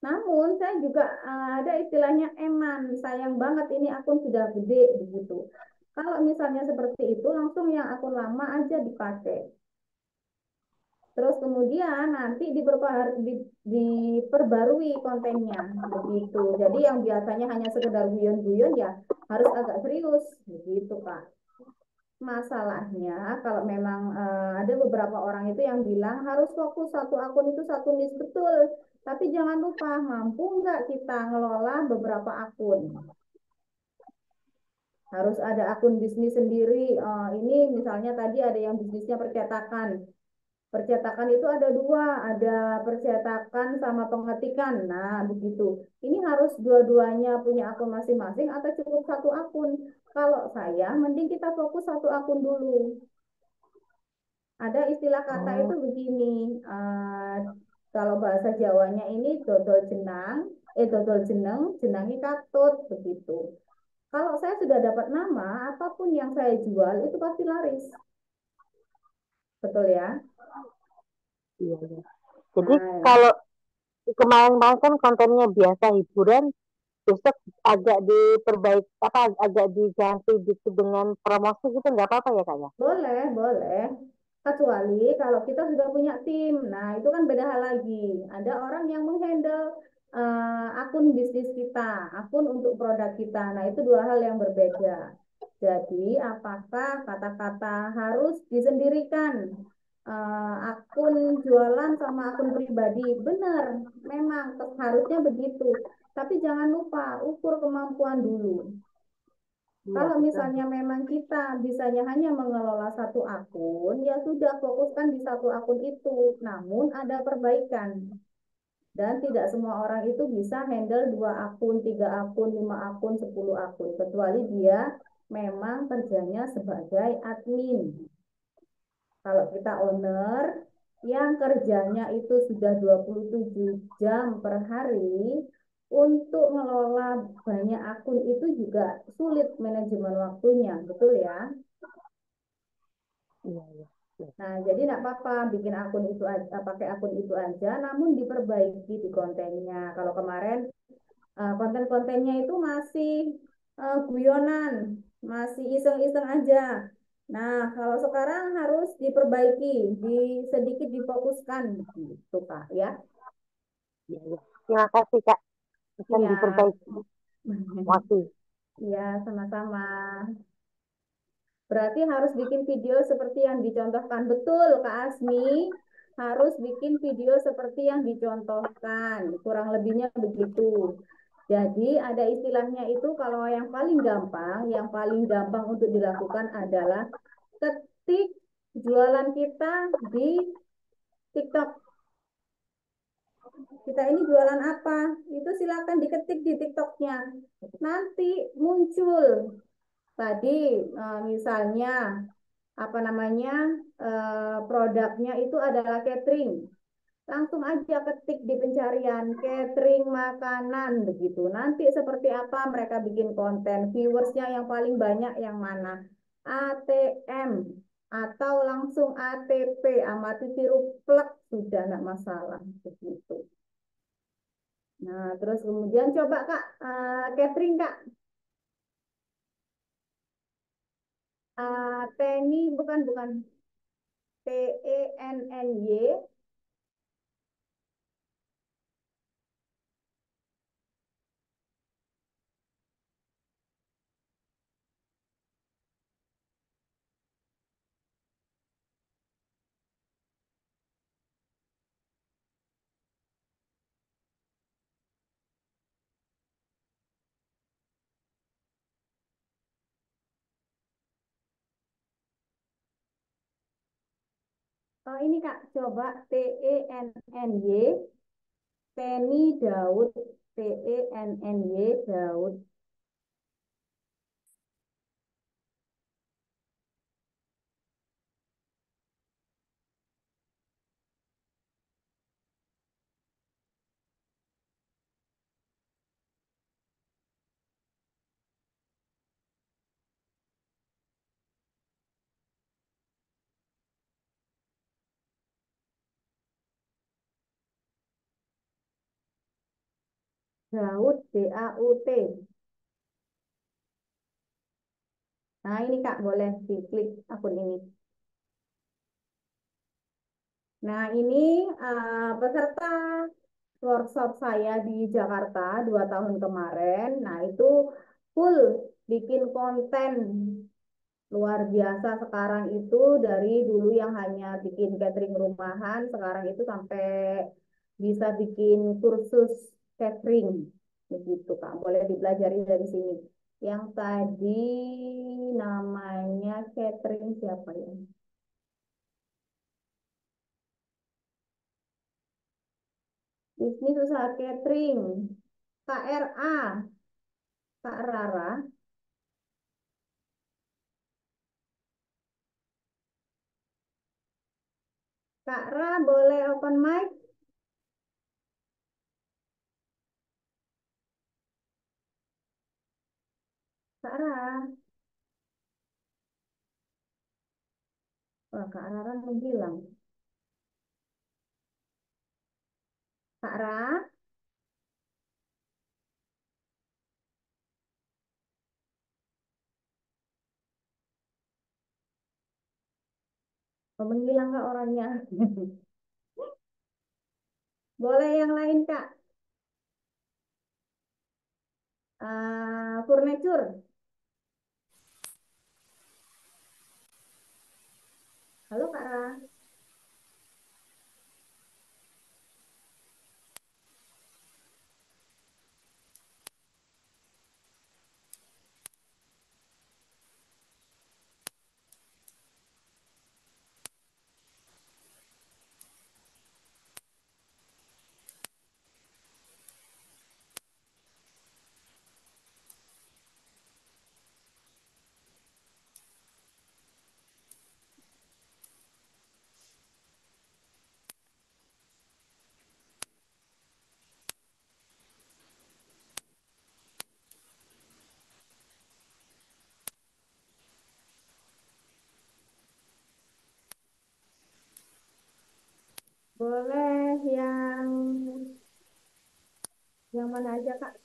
Namun saya juga ada istilahnya eman, sayang banget ini akun sudah gede begitu. Kalau misalnya seperti itu, langsung yang akun lama aja dipakai. Terus kemudian nanti diperbarui kontennya begitu. Jadi yang biasanya hanya sekedar guyon-guyon ya harus agak serius begitu, Kak. Masalahnya kalau memang ada beberapa orang itu yang bilang harus fokus satu akun itu satu niche betul. Tapi jangan lupa mampu nggak kita ngelola beberapa akun. Harus ada akun bisnis sendiri. Ini misalnya tadi ada yang bisnisnya percetakan. Percetakan itu ada dua, ada percetakan sama pengetikan. Nah, begitu. Ini harus dua-duanya punya akun masing-masing atau cukup satu akun. Kalau saya, mending kita fokus satu akun dulu. Ada istilah kata itu begini, kalau bahasa Jawanya ini dodol jenang, dodol jeneng, jenangi katut, begitu. Kalau saya sudah dapat nama, apapun yang saya jual itu pasti laris. Betul ya? Iya, iya. Jadi kalau kemarin-kemarin kan kontennya biasa hiburan, besok agak diperbaiki agak diganti gitu dengan promosi gitu nggak apa-apa ya Kak ya? Boleh, boleh. Kecuali kalau kita sudah punya tim. Nah, itu kan beda hal lagi. Ada orang yang menghandle akun bisnis kita, akun untuk produk kita. Nah, itu dua hal yang berbeda. Jadi, apakah kata-kata harus disendirikan akun jualan sama akun pribadi? Benar, memang harusnya begitu. Tapi jangan lupa ukur kemampuan dulu. Kalau misalnya memang kita bisanya hanya mengelola satu akun, ya sudah fokuskan di satu akun itu. Namun ada perbaikan. Dan tidak semua orang itu bisa handle 2 akun, 3 akun, 5 akun, 10 akun. Kecuali dia memang kerjanya sebagai admin. Kalau kita owner, yang kerjanya itu sudah 27 jam per hari, untuk mengelola banyak akun itu juga sulit manajemen waktunya, betul ya? Iya, iya. Nah, jadi tidak apa-apa bikin akun itu aja, pakai akun itu aja, namun diperbaiki di kontennya. Kalau kemarin konten-kontennya itu masih guyonan, masih iseng-iseng aja. Nah, kalau sekarang harus diperbaiki, sedikit difokuskan, gitu Kak ya. Iya, iya. Terima kasih Kak, akan Iya. diperbaiki. Masih. Iya, sama-sama. Berarti harus bikin video seperti yang dicontohkan. Betul, Kak Asmi. Harus bikin video seperti yang dicontohkan. Kurang lebihnya begitu. Jadi ada istilahnya itu kalau yang paling gampang untuk dilakukan adalah ketik jualan kita di TikTok. Kita ini jualan apa? Itu silakan diketik di TikToknya. Nanti muncul tadi misalnya apa namanya produknya itu adalah catering. Langsung aja ketik di pencarian catering makanan begitu. Nanti seperti apa mereka bikin konten, viewersnya yang paling banyak yang mana? ATM atau langsung ATP, amati tiru plek sudah enggak masalah begitu. Nah, terus kemudian coba Kak catering Kak. Teni bukan TENNY. Oh, ini Kak, coba TENNY, Teni Daud, TENNY Daud. Daud, DAUT. Nah, ini Kak, boleh diklik akun ini. Nah, ini peserta workshop saya di Jakarta 2 tahun kemarin. Nah, itu full bikin konten luar biasa sekarang itu dari dulu yang hanya bikin catering rumahan, sekarang itu sampai bisa bikin kursus catering. Begitu, Kak. Boleh dipelajari dari sini. Yang tadi namanya catering siapa ya? Bisnis usaha catering. KRA, Kak Rara. Kak Ra, boleh open mic? Kak Ra. Wah, Kak Rara menghilang. Kak Ra, oh, menghilang Kak orangnya. Boleh yang lain, Kak. Furniture. Halo, Kak Ra. Boleh yang mana aja, Kak?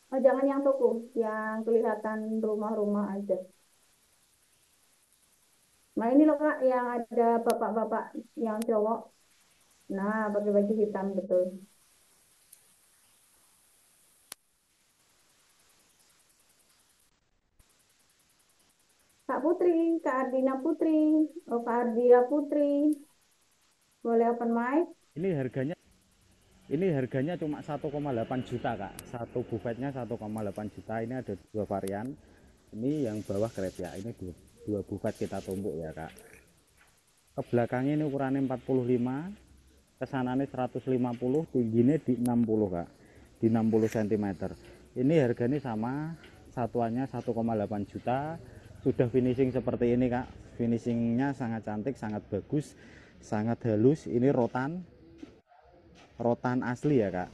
Oh, jangan yang toko, yang kelihatan rumah-rumah aja. Nah, ini loh, Kak, yang ada bapak-bapak yang cowok. Nah, pakai baju hitam, betul. Kak Putri, Kak Ardina Putri, oh Kak Ardia Putri, boleh open mic? Ini harganya cuma 1,8 juta Kak. Satu buffetnya 1,8 juta. Ini ada dua varian. Ini yang bawah krepia. Ini dua buffet kita tumbuk ya Kak. Ke belakangnya ini ukurannya 45, kesananya 150, tingginya di 60 Kak. Di 60 cm. Ini harganya sama, satuannya 1,8 juta. Sudah finishing seperti ini Kak. Finishingnya sangat cantik, sangat bagus, sangat halus. Ini rotan asli ya Kak.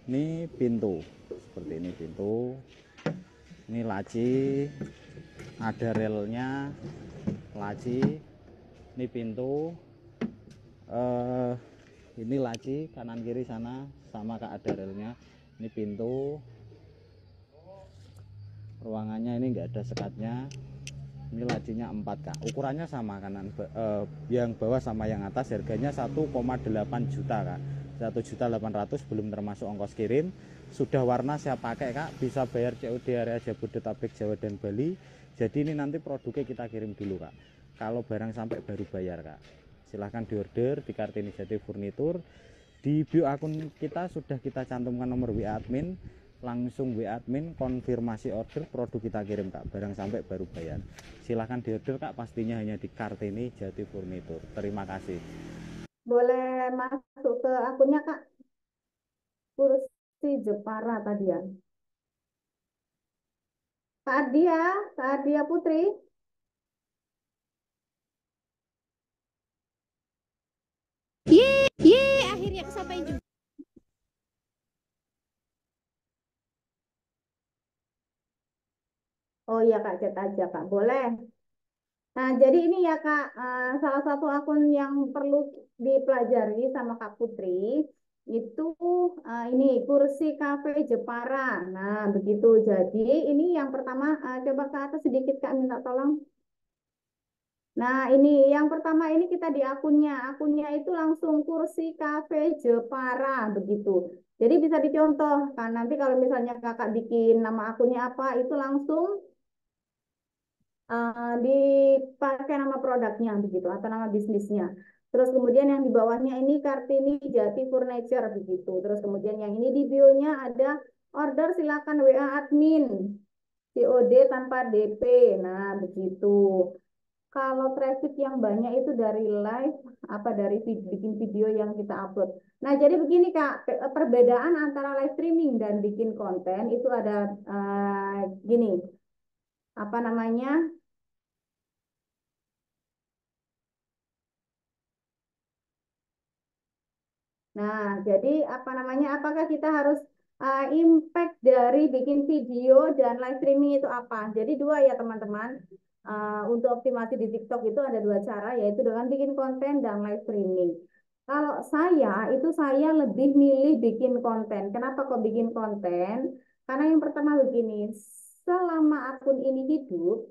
Ini pintu, seperti ini pintu. Ini laci, ada relnya, laci. Ini pintu. Ini laci kanan kiri sana sama Kak, ada relnya. Ini pintu. Ruangannya ini enggak ada sekatnya. Ini lacinya 4 Kak. Ukurannya sama kanan, yang bawah sama yang atas. Harganya 1,8 juta Kak. 1.800.000 belum termasuk ongkos kirim. Sudah warna saya pakai Kak. Bisa bayar COD area Jabodetabek, Jawa dan Bali. Jadi ini nanti produknya kita kirim dulu Kak. Kalau barang sampai baru bayar Kak. Silahkan diorder di Kartini Jati Furnitur. Di bio akun kita sudah kita cantumkan nomor WA admin. Langsung WA admin konfirmasi order, produk kita kirim Kak. Barang sampai baru bayar. Silahkan diorder Kak, pastinya hanya di Kartini Jati Furnitur. Terima kasih. Boleh masuk ke akunnya Kak. Kursi Jepara tadi ya. Kak Ardia Putri. Akhirnya kesampaian juga. Oh iya Kak, chat aja Kak. Boleh. Nah, jadi ini ya Kak, salah satu akun yang perlu dipelajari sama Kak Putri itu ini kursi kafe Jepara. Nah, begitu. Jadi ini yang pertama, coba ke atas sedikit Kak, minta tolong. Nah, ini yang pertama ini kita di akunnya. Akunnya itu langsung kursi kafe Jepara begitu. Jadi bisa dicontoh kan nanti kalau misalnya Kakak bikin nama akunnya apa itu langsung dipakai nama produknya begitu atau nama bisnisnya. Terus kemudian yang di bawahnya ini Kartini Jati Furniture begitu. Terus kemudian yang ini di bio-nya ada order silakan WA admin. COD tanpa DP. Nah, begitu. Kalau traffic yang banyak itu dari live apa dari bikin video yang kita upload. Nah, jadi begini Kak, perbedaan antara live streaming dan bikin konten itu ada gini, apa namanya? Nah, jadi apa namanya? Apakah kita harus impact dari bikin video dan live streaming itu apa? Jadi dua ya teman-teman. Untuk optimasi di TikTok itu ada dua cara, yaitu dengan bikin konten dan live streaming. Kalau saya itu saya lebih milih bikin konten. Kenapa kok bikin konten? Karena yang pertama begini, selama akun ini hidup,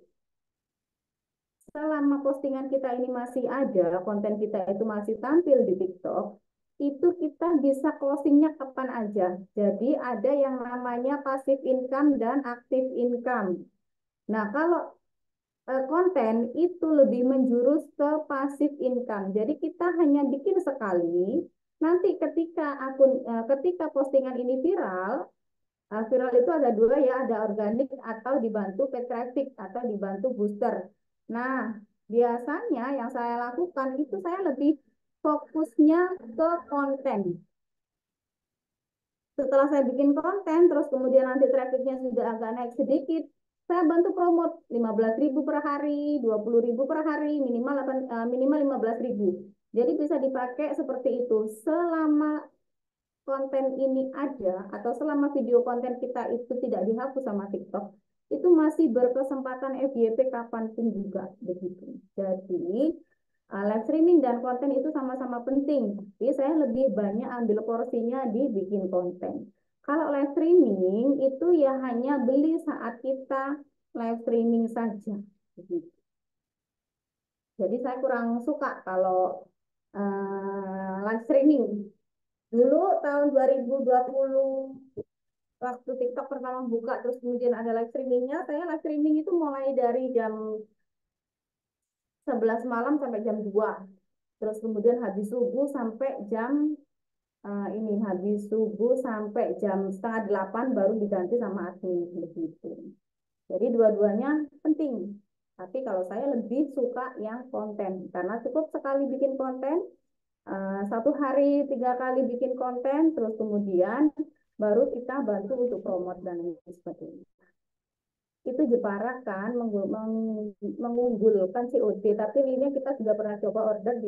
selama postingan kita ini masih ada, konten kita itu masih tampil di TikTok, itu kita bisa closingnya kapan aja. Jadi ada yang namanya passive income dan active income. Nah, kalau konten itu lebih menjurus ke passive income. Jadi kita hanya bikin sekali, nanti ketika postingan ini viral, viral itu ada dua ya, ada organik atau dibantu paid traffic atau dibantu booster. Nah, biasanya yang saya lakukan itu saya lebih fokusnya ke konten. Setelah saya bikin konten, terus kemudian nanti trafficnya sudah agak naik sedikit, saya bantu promote 15.000 per hari, 20.000 per hari, minimal 15.000. Jadi bisa dipakai seperti itu. Selama konten ini ada, atau selama video konten kita itu tidak dihapus sama TikTok, itu masih berkesempatan FYP kapanpun juga. Begitu. Jadi, live streaming dan konten itu sama-sama penting, tapi saya lebih banyak ambil porsinya di bikin konten. Kalau live streaming itu ya hanya beli saat kita live streaming saja. Begitu. Jadi saya kurang suka kalau live streaming. Dulu tahun 2020 waktu TikTok pertama buka terus kemudian ada live streamingnya, saya live streaming itu mulai dari jam 11 malam sampai jam 2. Terus kemudian habis subuh sampai jam habis subuh sampai jam setengah 8 baru diganti sama admin begitu. Jadi dua-duanya penting. Tapi kalau saya lebih suka yang konten karena cukup sekali bikin konten, satu hari 3 kali bikin konten, terus kemudian baru kita bantu untuk promote dan sebagainya. Itu Jepara kan mengunggulkan COD, tapi ini kita sudah pernah coba order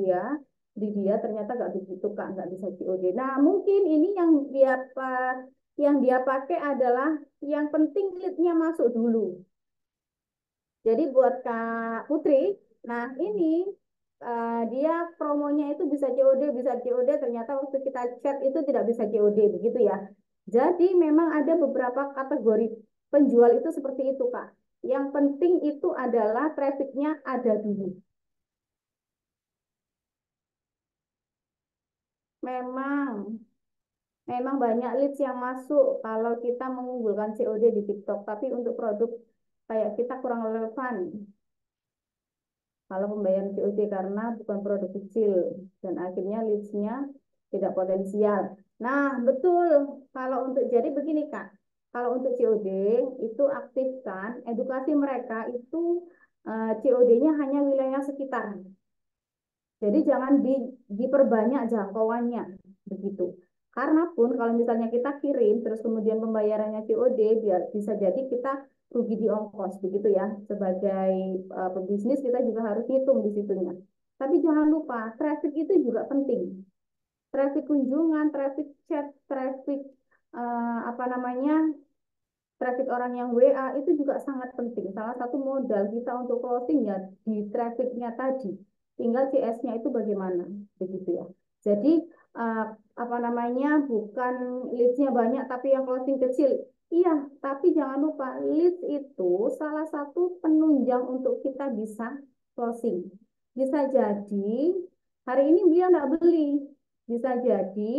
di dia ternyata nggak begitu Kak, nggak bisa COD. Nah mungkin ini yang dia pakai adalah yang penting leadnya masuk dulu. Jadi buat Kak Putri, nah ini dia promonya itu bisa COD, ternyata waktu kita chat itu tidak bisa COD, begitu ya. Jadi memang ada beberapa kategori penjual itu seperti itu, Kak. Yang penting itu adalah trafficnya ada dulu. Memang banyak leads yang masuk kalau kita mengunggulkan COD di TikTok, tapi untuk produk kayak kita kurang relevan kalau pembayaran COD karena bukan produk kecil dan akhirnya leads-nya tidak potensial. Nah, betul. Kalau untuk jadi begini Kak, kalau untuk COD itu aktifkan edukasi mereka itu COD-nya hanya wilayah sekitar. Jadi jangan diperbanyak jangkauannya begitu. Karena pun kalau misalnya kita kirim terus kemudian pembayarannya COD, bisa jadi kita rugi di ongkos begitu ya. Sebagai pebisnis kita juga harus hitung di situnya. Tapi jangan lupa traffic itu juga penting. Traffic kunjungan, traffic chat, traffic apa namanya traffic orang yang WA itu juga sangat penting. Salah satu modal kita untuk closing ya di trafficnya tadi. Tinggal CS-nya itu bagaimana, begitu ya. Jadi apa namanya, bukan leads-nya banyak tapi yang closing kecil. Iya, tapi jangan lupa leads itu salah satu penunjang untuk kita bisa closing. Bisa jadi hari ini beliau nggak beli, bisa jadi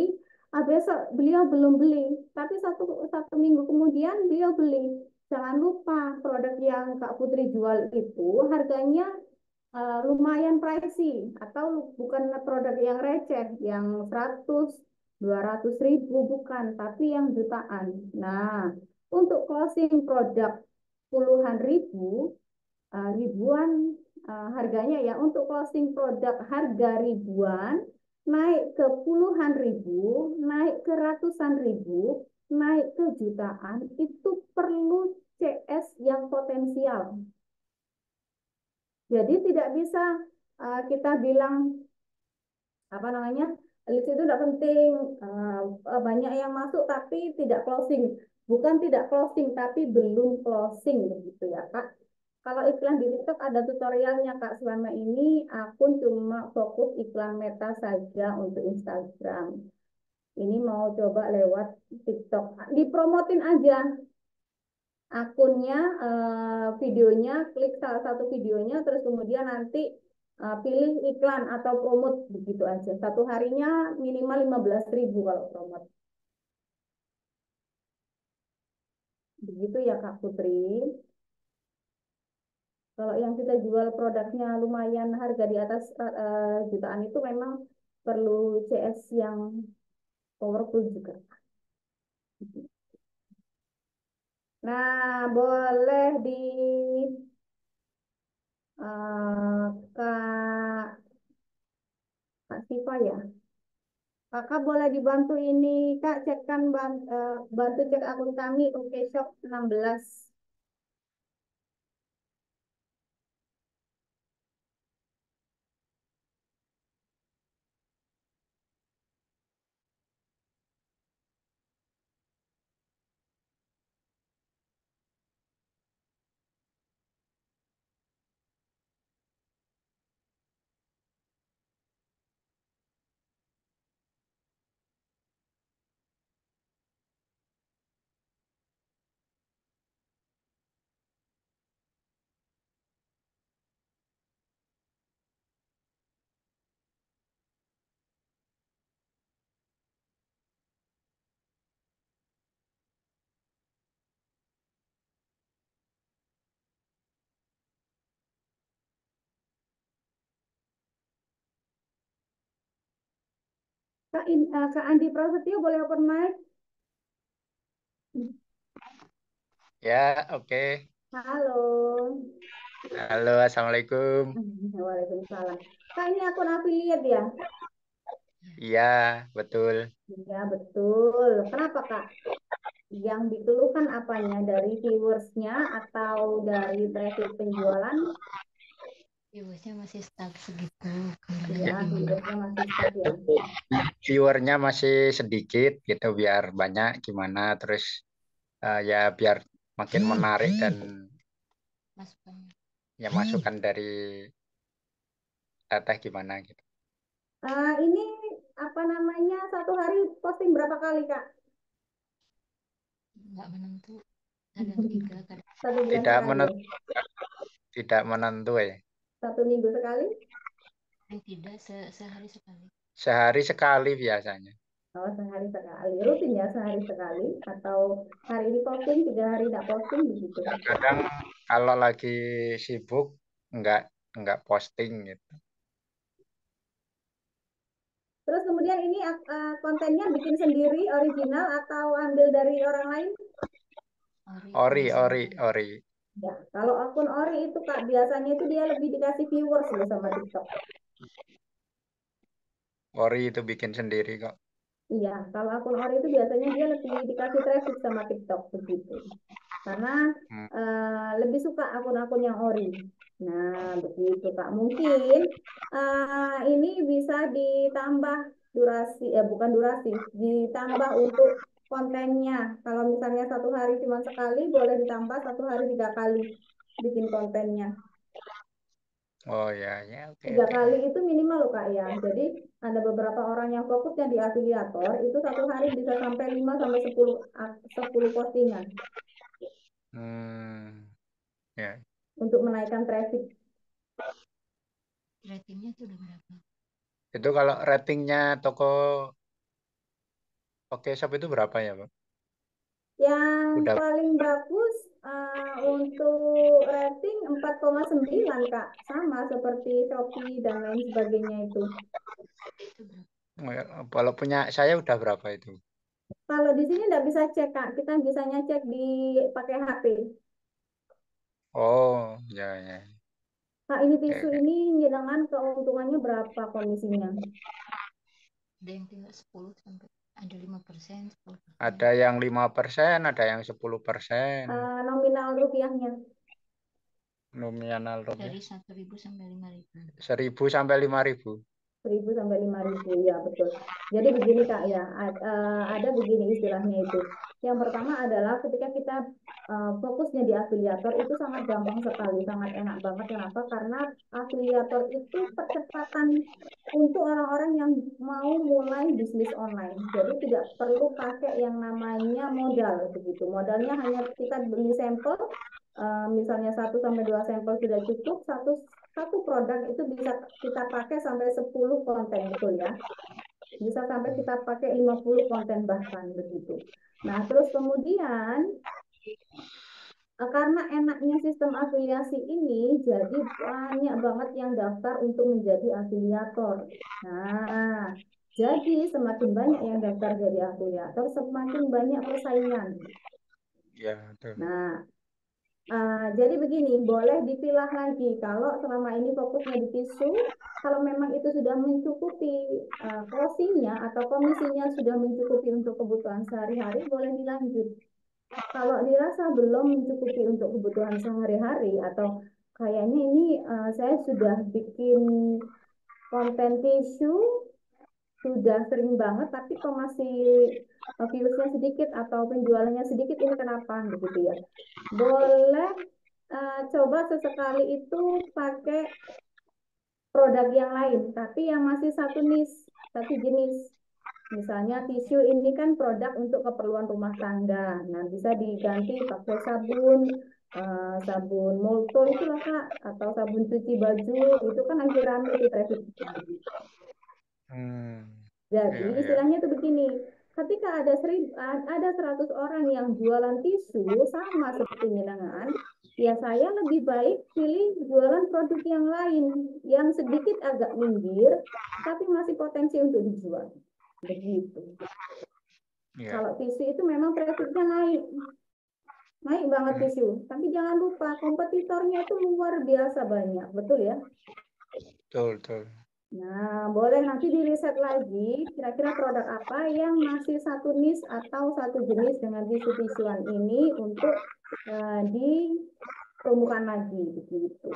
besok beliau belum beli, tapi satu minggu kemudian beliau beli. Jangan lupa produk yang Kak Putri jual itu harganya lumayan pricey, atau bukan produk yang receh, yang 100, 200 ribu, bukan, tapi yang jutaan. Nah, untuk closing produk puluhan ribu, ribuan harganya ya, untuk closing produk harga ribuan, naik ke puluhan ribu, naik ke ratusan ribu, naik ke jutaan, itu perlu CS yang potensial. Jadi tidak bisa kita bilang apa namanya, leads itu tidak penting, banyak yang masuk tapi tidak closing. Bukan tidak closing tapi belum closing, begitu ya Kak. Kalau iklan di TikTok ada tutorialnya Kak. Selama ini akun cuma fokus iklan Meta saja untuk Instagram. Ini mau coba lewat TikTok. Dipromotin aja akunnya, videonya, klik salah satu videonya, terus kemudian nanti pilih iklan atau promote, begitu aja. Satu harinya minimal 15.000 kalau promote. Begitu ya Kak Putri. Kalau yang kita jual produknya lumayan harga di atas jutaan itu memang perlu CS yang powerful juga. Nah, boleh di Kak Siva ya. Kakak boleh dibantu ini, Kak, cekkan bantu cek akun kami, Oke Shop 16. Kak Andi Prasetyo boleh open mic? Ya, oke. Halo. Halo, Assalamualaikum. Waalaikumsalam. Kak, ini akun affiliate ya? Iya, betul. Iya, betul. Kenapa, Kak? Yang dikeluhkan apanya? Dari viewersnya atau dari traffic penjualan? Viewersnya masih stuck segitu. Iya, viewersnya masih stuck ya. Viewernya masih sedikit gitu, biar banyak gimana, terus ya biar makin menarik dan ya masukan dari Teteh gimana gitu. Ini apa namanya, satu hari posting berapa kali, Kak? Nggak menentu. Kadang 3, kadang Satu bulan Tidak sekali menentu, ya? tidak menentu ya. Satu minggu sekali? Tidak, sehari sekali. Sehari sekali biasanya. Oh, sehari sekali. Rutin ya, sehari sekali? Atau hari ini posting, 3 hari tidak posting, begitu? Kadang kalau lagi sibuk nggak posting gitu. Terus kemudian ini kontennya bikin sendiri, original, atau ambil dari orang lain? Ori. Ya, kalau akun ori itu Kak, biasanya itu dia lebih dikasih viewers loh sama TikTok. Ori itu bikin sendiri kok. Iya, kalau akun ori itu biasanya dia lebih dikasih traffic sama TikTok, begitu. Karena lebih suka akun-akun yang ori. Nah, begitu Kak. Mungkin ini bisa ditambah durasi, bukan durasi, ditambah untuk kontennya. Kalau misalnya satu hari cuma sekali, boleh ditambah satu hari 3 kali bikin kontennya. Oh ya, ya, oke, 3 kali itu minimal loh Kak ya. Jadi ada beberapa orang yang fokusnya di afiliator, itu satu hari bisa sampai 5 sampai 10 postingan Ya. untuk menaikkan traffic. Ratingnya tuh udah berapa? Itu kalau ratingnya toko Oke Shop itu berapa ya, Pak? Yang Udah. paling bagus untuk rating 4,9 Kak. Sama seperti Shopee dan lain sebagainya itu. Kalau punya saya udah berapa itu? Kalau di sini nggak bisa cek Kak, kita bisanya cek di pakai HP. Oh, ya, ya. Kak, ini tisu ini dengan keuntungannya berapa komisinya? Ada yang tinggal 10 sampai ada 5%, 10%. Ada yang 5%, ada yang 10%. Nominal rupiahnya? Nominal rupiah. Dari 1.000 sampai 5.000. 1.000 sampai 5.000. 1.000 sampai 5.000, ya betul. Jadi begini Kak ya, ada begini istilahnya itu. Yang pertama adalah ketika kita fokusnya di afiliator itu sangat gampang sekali, sangat enak banget. Kenapa? Karena afiliator itu percepatan untuk orang-orang yang mau mulai bisnis online. Jadi tidak perlu pakai yang namanya modal begitu. Modalnya hanya kita beli sampel, misalnya 1 sampai 2 sampel sudah cukup. Satu produk itu bisa kita pakai sampai 10 konten, betul ya? Bisa sampai kita pakai 50 konten bahkan begitu. Nah, terus kemudian karena enaknya sistem afiliasi ini, jadi banyak banget yang daftar untuk menjadi afiliator. Nah, jadi semakin banyak yang daftar jadi afiliator, semakin banyak persaingan. Ya, betul. Nah, jadi begini, boleh dipilah lagi. Kalau selama ini fokusnya di tisu, kalau memang itu sudah mencukupi closing-nya atau komisinya sudah mencukupi untuk kebutuhan sehari-hari, boleh dilanjut. Kalau dirasa belum mencukupi untuk kebutuhan sehari-hari atau kayaknya ini saya sudah bikin konten tisu, sudah sering banget, tapi kok masih views-nya sedikit atau penjualannya sedikit, ini kenapa begitu ya? Boleh coba sesekali itu pakai produk yang lain, tapi yang masih satu jenis. Misalnya tisu ini kan produk untuk keperluan rumah tangga. Nah, bisa diganti pakai sabun, sabun molto itulah Kak, atau sabun cuci baju, itu kan lagi rame itu traffic. Jadi istilahnya itu begini, ketika ada 100 orang yang jualan tisu sama seperti jenengan, ya saya lebih baik pilih jualan produk yang lain yang sedikit agak minggir, tapi masih potensi untuk dijual. Begitu. Kalau tisu itu memang trafficnya naik banget tisu, tapi jangan lupa kompetitornya itu luar biasa banyak, betul ya? Betul, betul. Nah, boleh nanti diriset lagi kira-kira produk apa yang masih satu niche atau satu jenis dengan tisu-tisuan ini untuk dipermukaan lagi begitu.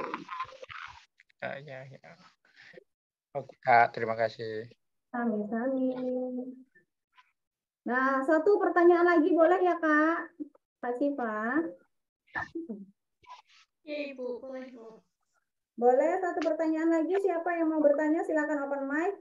Ya. Oke, Kak, terima kasih. Sami-sami. Nah, satu pertanyaan lagi boleh ya, Kak? Kak Siva? Ya, Ibu, boleh, Bu. Boleh satu pertanyaan lagi, siapa yang mau bertanya silakan open mic.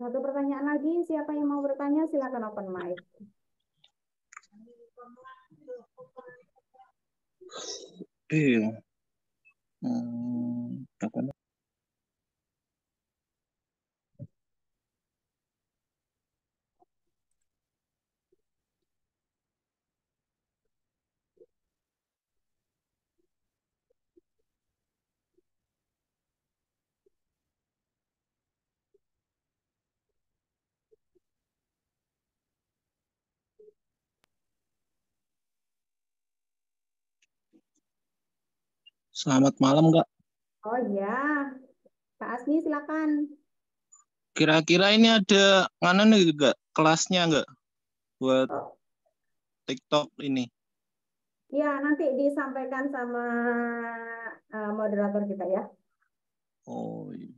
Satu pertanyaan lagi, siapa yang mau bertanya silakan open mic. Iya. Selamat malam, Kak. Oh ya, Kak Asmi silakan. Kira-kira ini ada mana nih, Kak? Kelasnya nggak? Buat TikTok ini. Ya, nanti disampaikan sama moderator kita ya. Oh iya.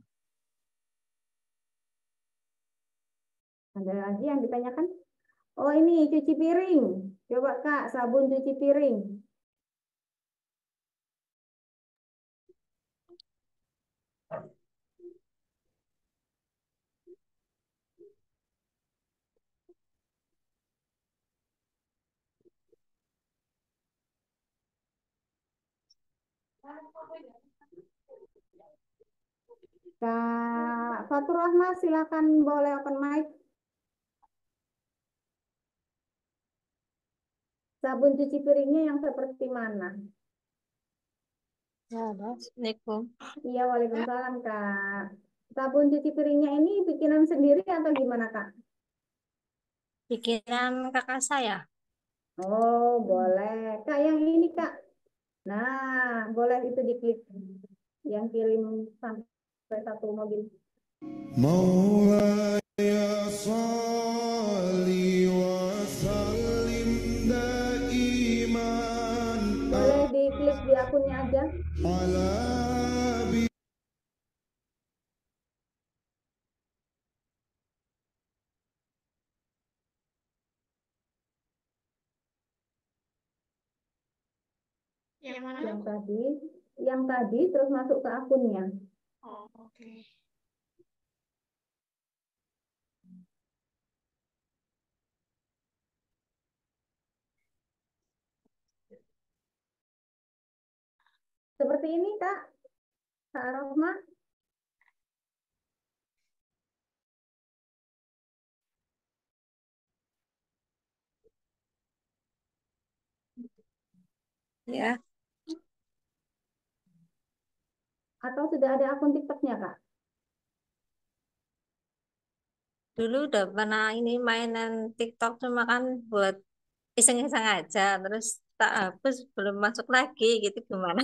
Ada lagi yang ditanyakan? Oh ini cuci piring. Coba Kak, sabun cuci piring. Kak Fatur Rahma, silakan boleh open mic. Sabun cuci piringnya yang seperti mana? Ya, Assalamualaikum. Iya, waalaikumsalam Kak. Sabun cuci piringnya ini bikinan sendiri atau gimana Kak? Bikinan kakak saya. Oh, boleh. Kak, yang ini Kak. Nah, boleh itu diklik. Yang kirim sampai satu mobil. مولاي صل وسلم دائما Boleh diklik di akunnya aja. على Yang mana? Yang tadi terus masuk ke akunnya. Oh, oke. Seperti ini Kak, Kak Rohma. Ya, Atau sudah ada akun TikToknya Kak? dulu udah pernah ini mainan TikTok cuma kan buat iseng-iseng aja, terus tak hapus belum masuk lagi gitu gimana?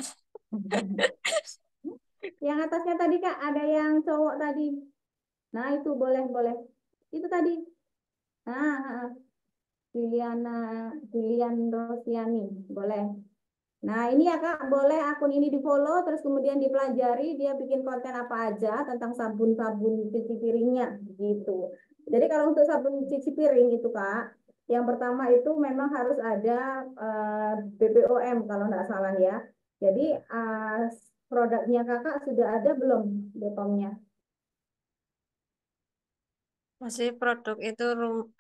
Yang atasnya tadi Kak, ada yang cowok tadi. Nah itu boleh. Itu tadi. Nah, Julian Rosiani, boleh. Nah ini ya Kak, boleh akun ini di follow, terus kemudian dipelajari dia bikin konten apa aja tentang sabun-sabun cuci piringnya, gitu. Jadi kalau untuk sabun cuci piring itu Kak, yang pertama itu memang harus ada BPOM kalau nggak salah ya. Jadi produknya Kakak sudah ada belum BPOM-nya? Masih produk itu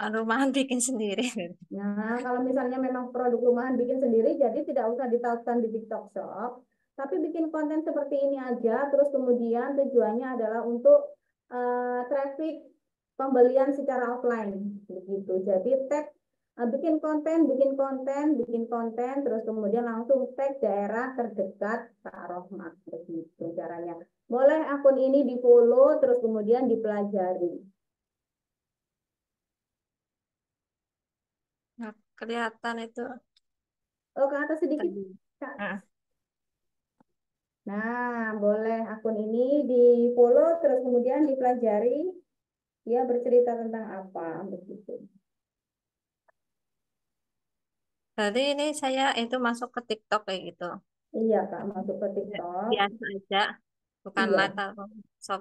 rumahan bikin sendiri. Nah, kalau misalnya memang produk rumahan bikin sendiri, jadi tidak usah ditautkan di TikTok Shop, tapi bikin konten seperti ini aja, terus kemudian tujuannya adalah untuk traffic pembelian secara offline, begitu. Jadi tag bikin konten, terus kemudian langsung tag daerah terdekat Kak Rohmat, begitu caranya. Boleh akun ini di follow, terus kemudian dipelajari. Nah, kelihatan itu. Oh, ke atas sedikit, Kak. Nah, boleh akun ini di follow terus kemudian dipelajari dia bercerita tentang apa begitu. Berarti ini saya itu masuk ke TikTok kayak gitu. Iya Kak, masuk ke TikTok. Biasa aja, bukan Iya. live atau shop.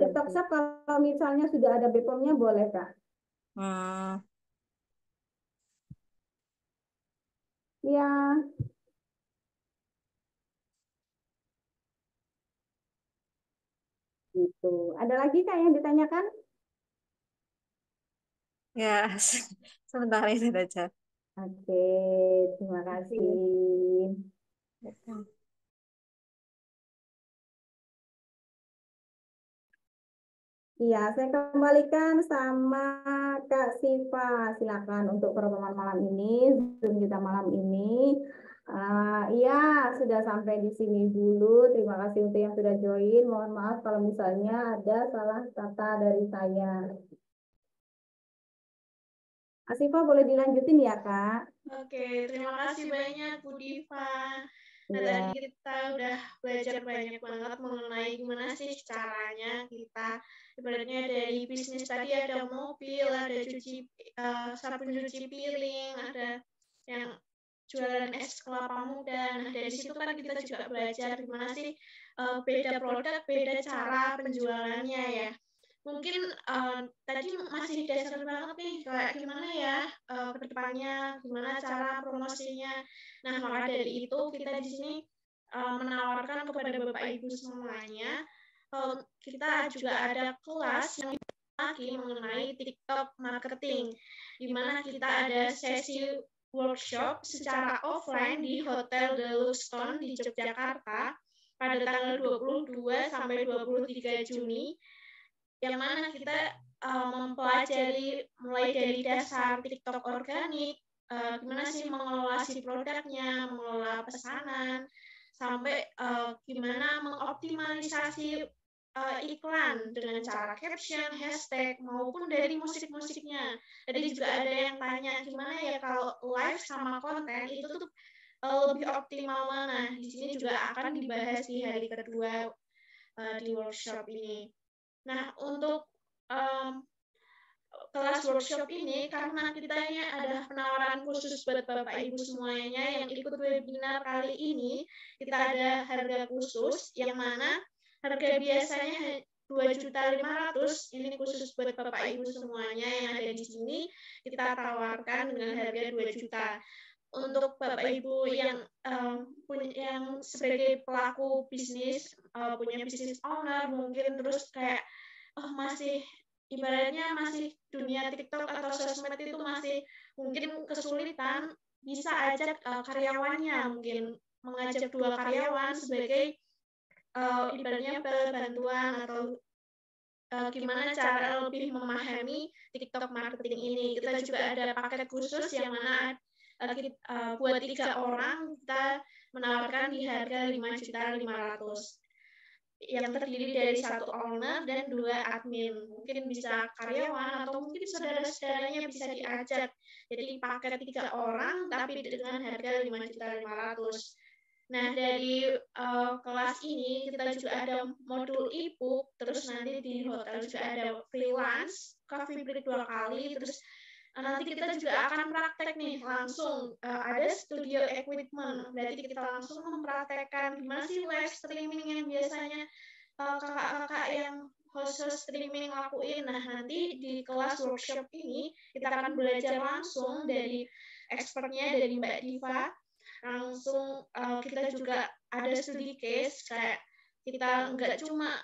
TikTok Shop kalau misalnya sudah ada BPOM-nya boleh Kak. Ya. Gitu. Ada lagi Kak yang ditanyakan? Ya, sebentar itu aja. Oke, terima kasih. Iya, saya kembalikan sama Kak Siva. Silakan untuk pertemuan malam ini, Zoom kita malam ini. Iya, sudah sampai di sini dulu. Terima kasih untuk yang sudah join. Mohon maaf kalau misalnya ada salah kata dari saya. Kak Siva boleh dilanjutin ya, Kak? Oke, terima kasih banyak Bu Diva. Nah, Iya. tadi kita udah belajar banyak banget mengenai gimana sih caranya kita, ibaratnya dari bisnis tadi ada mobil, ada sabun cuci piring, ada yang jualan es kelapa muda. Nah, dari situ kan kita juga belajar gimana sih beda produk, beda cara penjualannya ya. Mungkin tadi masih dasar banget nih, kayak gimana ya ke depannya, gimana cara promosinya. Nah, maka dari itu kita di sini menawarkan kepada Bapak Ibu semuanya, kita juga ada kelas yang lagi mengenai TikTok marketing, di mana kita ada sesi workshop secara offline di Hotel Deluxe Stone di Yogyakarta pada tanggal 22 sampai 23 Juni, yang mana kita mempelajari mulai dari dasar TikTok organik, gimana sih mengelola si produknya, mengelola pesanan, sampai gimana mengoptimalisasi iklan dengan cara caption, hashtag, maupun dari musik-musiknya. Tadi juga ada yang tanya gimana ya kalau live sama konten itu tuh lebih optimal mana. Di sini juga akan dibahas di hari kedua di workshop ini. Nah, untuk kelas workshop ini, karena kita ini ada penawaran khusus buat Bapak Ibu semuanya yang ikut webinar kali ini, kita ada harga khusus yang mana harga biasanya 2.500.000, ini khusus buat Bapak Ibu semuanya yang ada di sini, kita tawarkan dengan harga 2 juta. Untuk Bapak Ibu yang yang sebagai pelaku bisnis, punya bisnis owner, mungkin terus kayak masih ibaratnya masih dunia TikTok atau sosmed itu masih mungkin kesulitan, bisa ajak karyawannya, mungkin mengajak 2 karyawan sebagai ibaratnya bantuan atau gimana cara lebih memahami TikTok marketing ini. Kita juga ada paket khusus yang mana buat 3 orang kita menawarkan di harga 5.500.000, yang terdiri dari 1 owner dan 2 admin. Mungkin bisa karyawan atau mungkin saudara-saudaranya bisa diajak. Jadi paket 3 orang tapi dengan harga 5.500.000. Nah, dari kelas ini kita juga ada modul e-book, terus nanti di hotel juga ada freelance, coffee break 2 kali, terus nanti kita juga akan praktek nih langsung, ada studio equipment, berarti kita langsung mempraktekkan gimana sih live streaming yang biasanya kakak-kakak yang host streaming lakuin. Nah, nanti di kelas workshop ini kita akan belajar langsung dari expertnya, dari Mbak Diva. Langsung kita juga ada studi case, kayak kita nggak cuma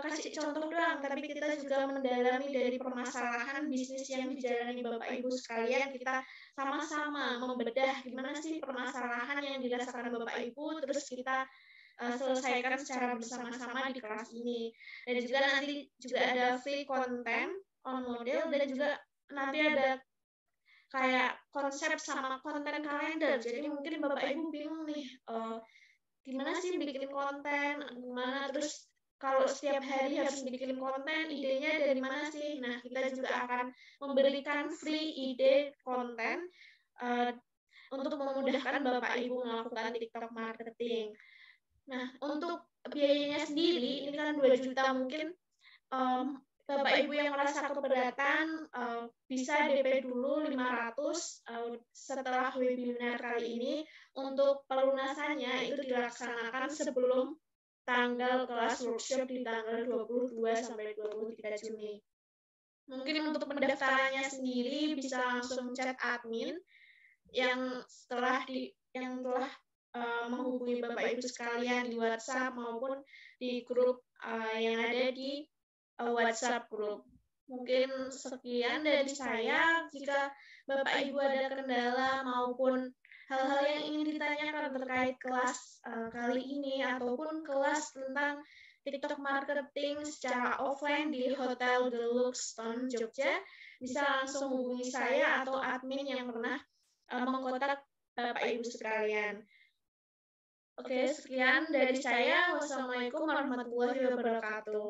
kasih contoh doang, tapi kita juga mendalami dari permasalahan bisnis yang dijalani Bapak Ibu sekalian. Kita sama-sama membedah gimana sih permasalahan yang dirasakan Bapak Ibu, terus kita selesaikan secara bersama-sama di kelas ini. Dan juga nanti juga ada free content on model, dan juga nanti ada kayak konsep sama konten kalender. Jadi mungkin Bapak Ibu bingung nih, gimana sih bikin konten, gimana terus kalau setiap hari harus bikin konten, idenya dari mana sih? Nah, kita juga akan memberikan free ide konten untuk memudahkan Bapak Ibu melakukan TikTok marketing. Nah, untuk biayanya sendiri, ini kan 2 juta, mungkin Bapak Ibu yang merasa keberatan bisa DP dulu 500 setelah webinar kali ini. Untuk pelunasannya itu dilaksanakan sebelum tanggal kelas workshop di tanggal 22 sampai 23 Juni. Mungkin untuk pendaftarannya sendiri bisa langsung chat admin yang telah menghubungi Bapak Ibu sekalian di WhatsApp maupun di grup yang ada di WhatsApp grup. Mungkin sekian dari saya. Jika Bapak Ibu ada kendala maupun hal-hal yang ingin ditanyakan terkait kelas kali ini ataupun kelas tentang TikTok marketing secara offline di Hotel Deluxe Stone Jogja, bisa langsung hubungi saya atau admin yang pernah mengkontak Bapak Ibu sekalian. Oke, sekian dari saya. Wassalamualaikum warahmatullahi wabarakatuh.